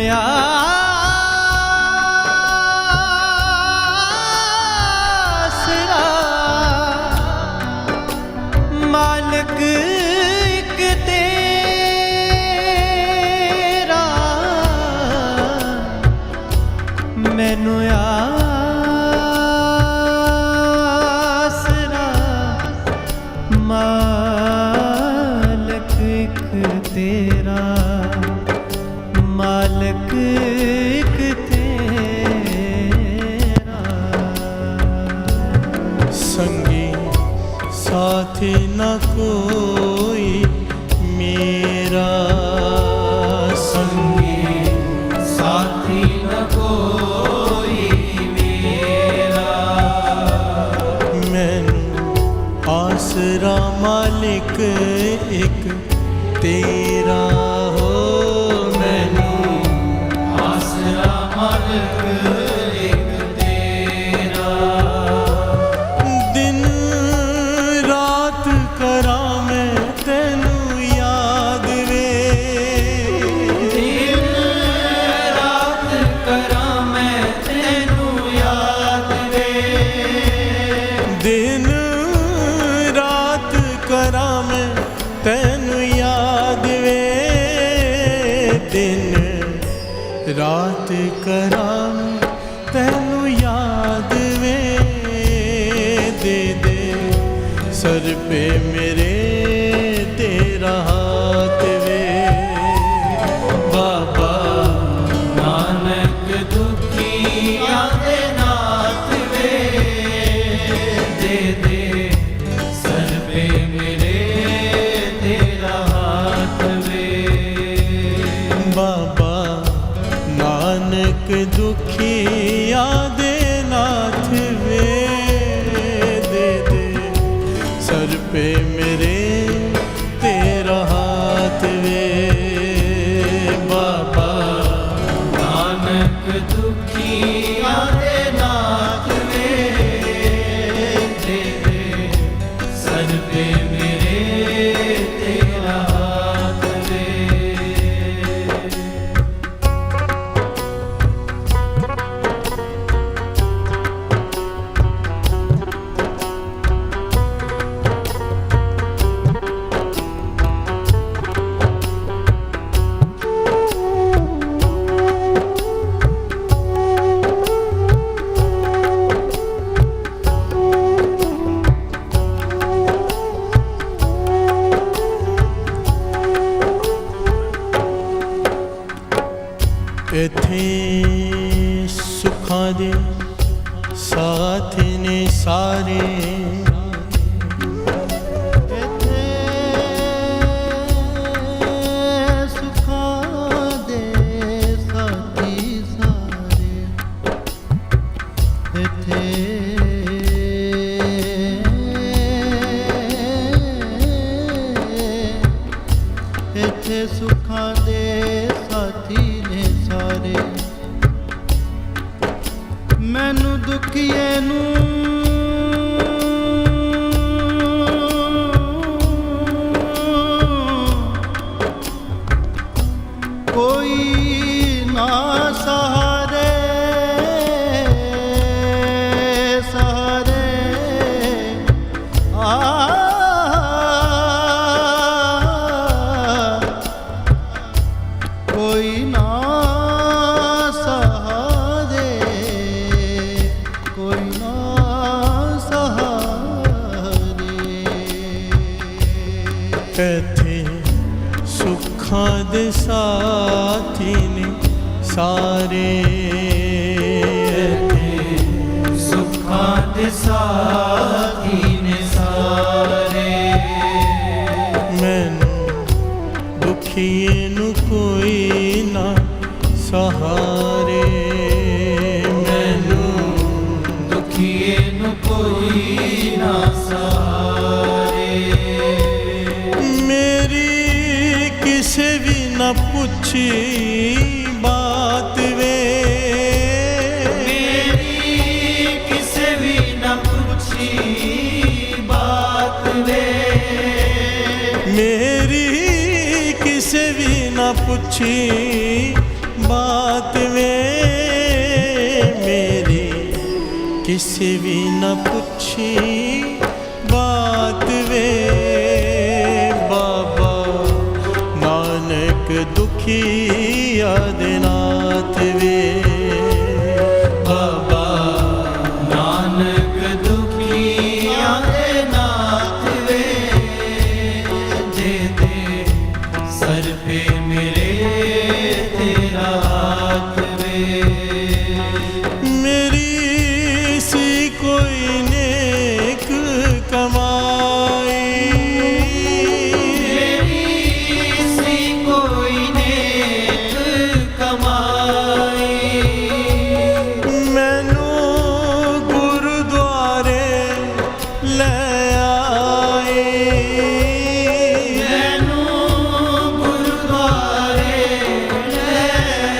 आसरा मालिक एक तेरा मैनू आसरा मालिक एक तेरा मालिक एक तेरा संगी साथी न कोई मेरा संगी साथी न कोई मेरा मैनू आसरा मालिक एक तेरा हो मैनू आसरा मालिक एक तेरा दिन रात करा मैं तेनू याद वे दिन रात करा मैं तेनू याद वे दिन रात करा मैं तेनू याद वे दिन रात करा मैं तेनू याद वे दे दे सर पे मेरे तेरा हाथ वे बाबा नानक पे मेरे तेरा हाथ वे। बाबा नानक दुखिया दे नाथ वे, दे दे सर पे मेरे तेरा हाथ वे। बाबा नानक दुखिया दे नाथ वे, दे दे सर पे मेरे तेरा हाथ वे। इथे सुखां दे साथ ने सारे, इथे सुखां दे साथी सारे, इथे इथे सुखां दे साथी ने सारे। मैनू दुखੀਏ ਨੂੰ ਕੋਈ ਨਾ ਸਹਾਰੇ, ਸਹਾਰੇ ਕੋਈ ਨਾ ਸਹਾਰੇ, ਕੋਈ ਨਾ ਸਹਾਰੇ। इथे सुखां दे साथी ने सारे, ਸੁੱਖਾਂ ਦੇ ਸਾਥੀ ਨੇ ਸਾਰੇ। मैनू दुखिए नू कोई ना सहारे, मैनू ਦੁਖੀਏ ਨੂੰ ਕੋਈ ਨਾ ਸਹਾਰੇ। मेरी किसे भी न पूछी बात वे, ਮੇਰੀ ਕਿਸੇ ਵੀ ਨਾ ਪੁੱਛੀ ਬਾਤ ਵੇ। मेरी किसे भी न पूछी बात वे, मेरी किसे भी न पूछी बात वे। बाबा नानक दुखिया दे नाथ वे, ਬਾਬਾ ਨਾਨਕ ਦੁਖੀਆਂ ਦੇ ਨਾਥ ਵੇ, ਦੇ ਦੇ ਸਰ पे मेरे तेरा हाथ वे। मेरी सी कोई नेक कमाई, मेरी सी कोई नेक कमाई। मैनू गुरुद्वारे ले आई, मैनू गुरुद्वारे ले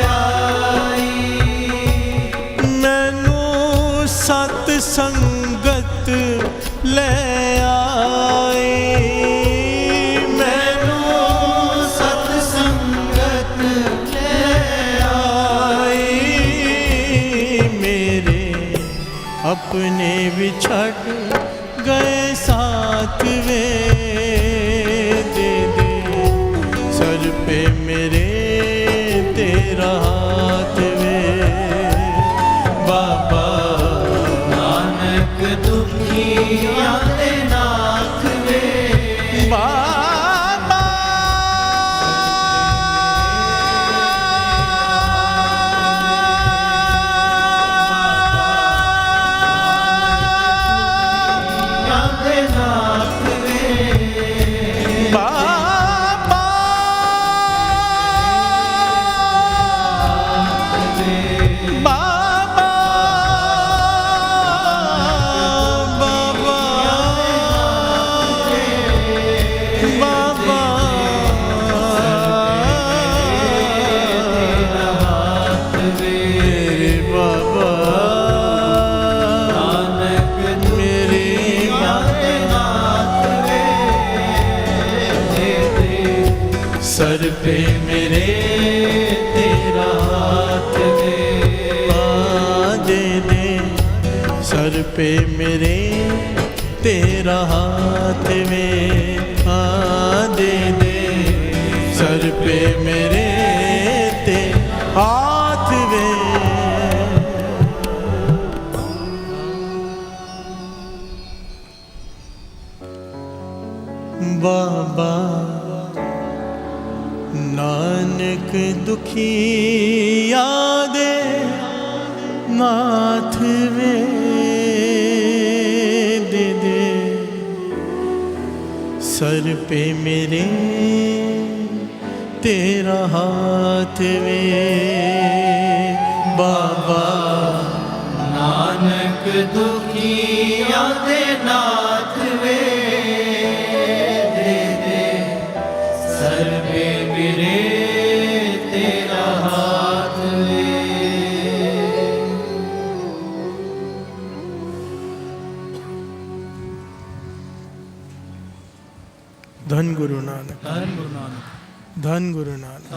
आई। मैनू सत संगत ले आई, मैनू सत संगत ले आई। मेरे अपने भी छड़ गए साथ वे, दे दे सर पे मेरे तेरा हाथ वे। बाबा नानक दुखिया दे नाथ वे। बाबा दे नाथ वे। सर पे मेरे तेरा हाथ वे दे दे सर पे मेरे तेरा हाथ में दे दे सर पे मेरे ते हाथ में बाबा नानक दुखी यादे नाथ वे दे दे सर पे मेरे तेरा हाथ वे बाबा नानक दुखी आदे नाथ वे दे दे सर पे मेरे तेरा हाथ वे धन गुरु नानक धन गुरु नानक धन गुरु नानक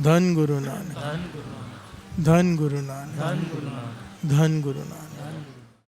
धन गुरु नानक धन गुरु नानक धन गुरु नानक धन गुरु नानक धन गुरु नानक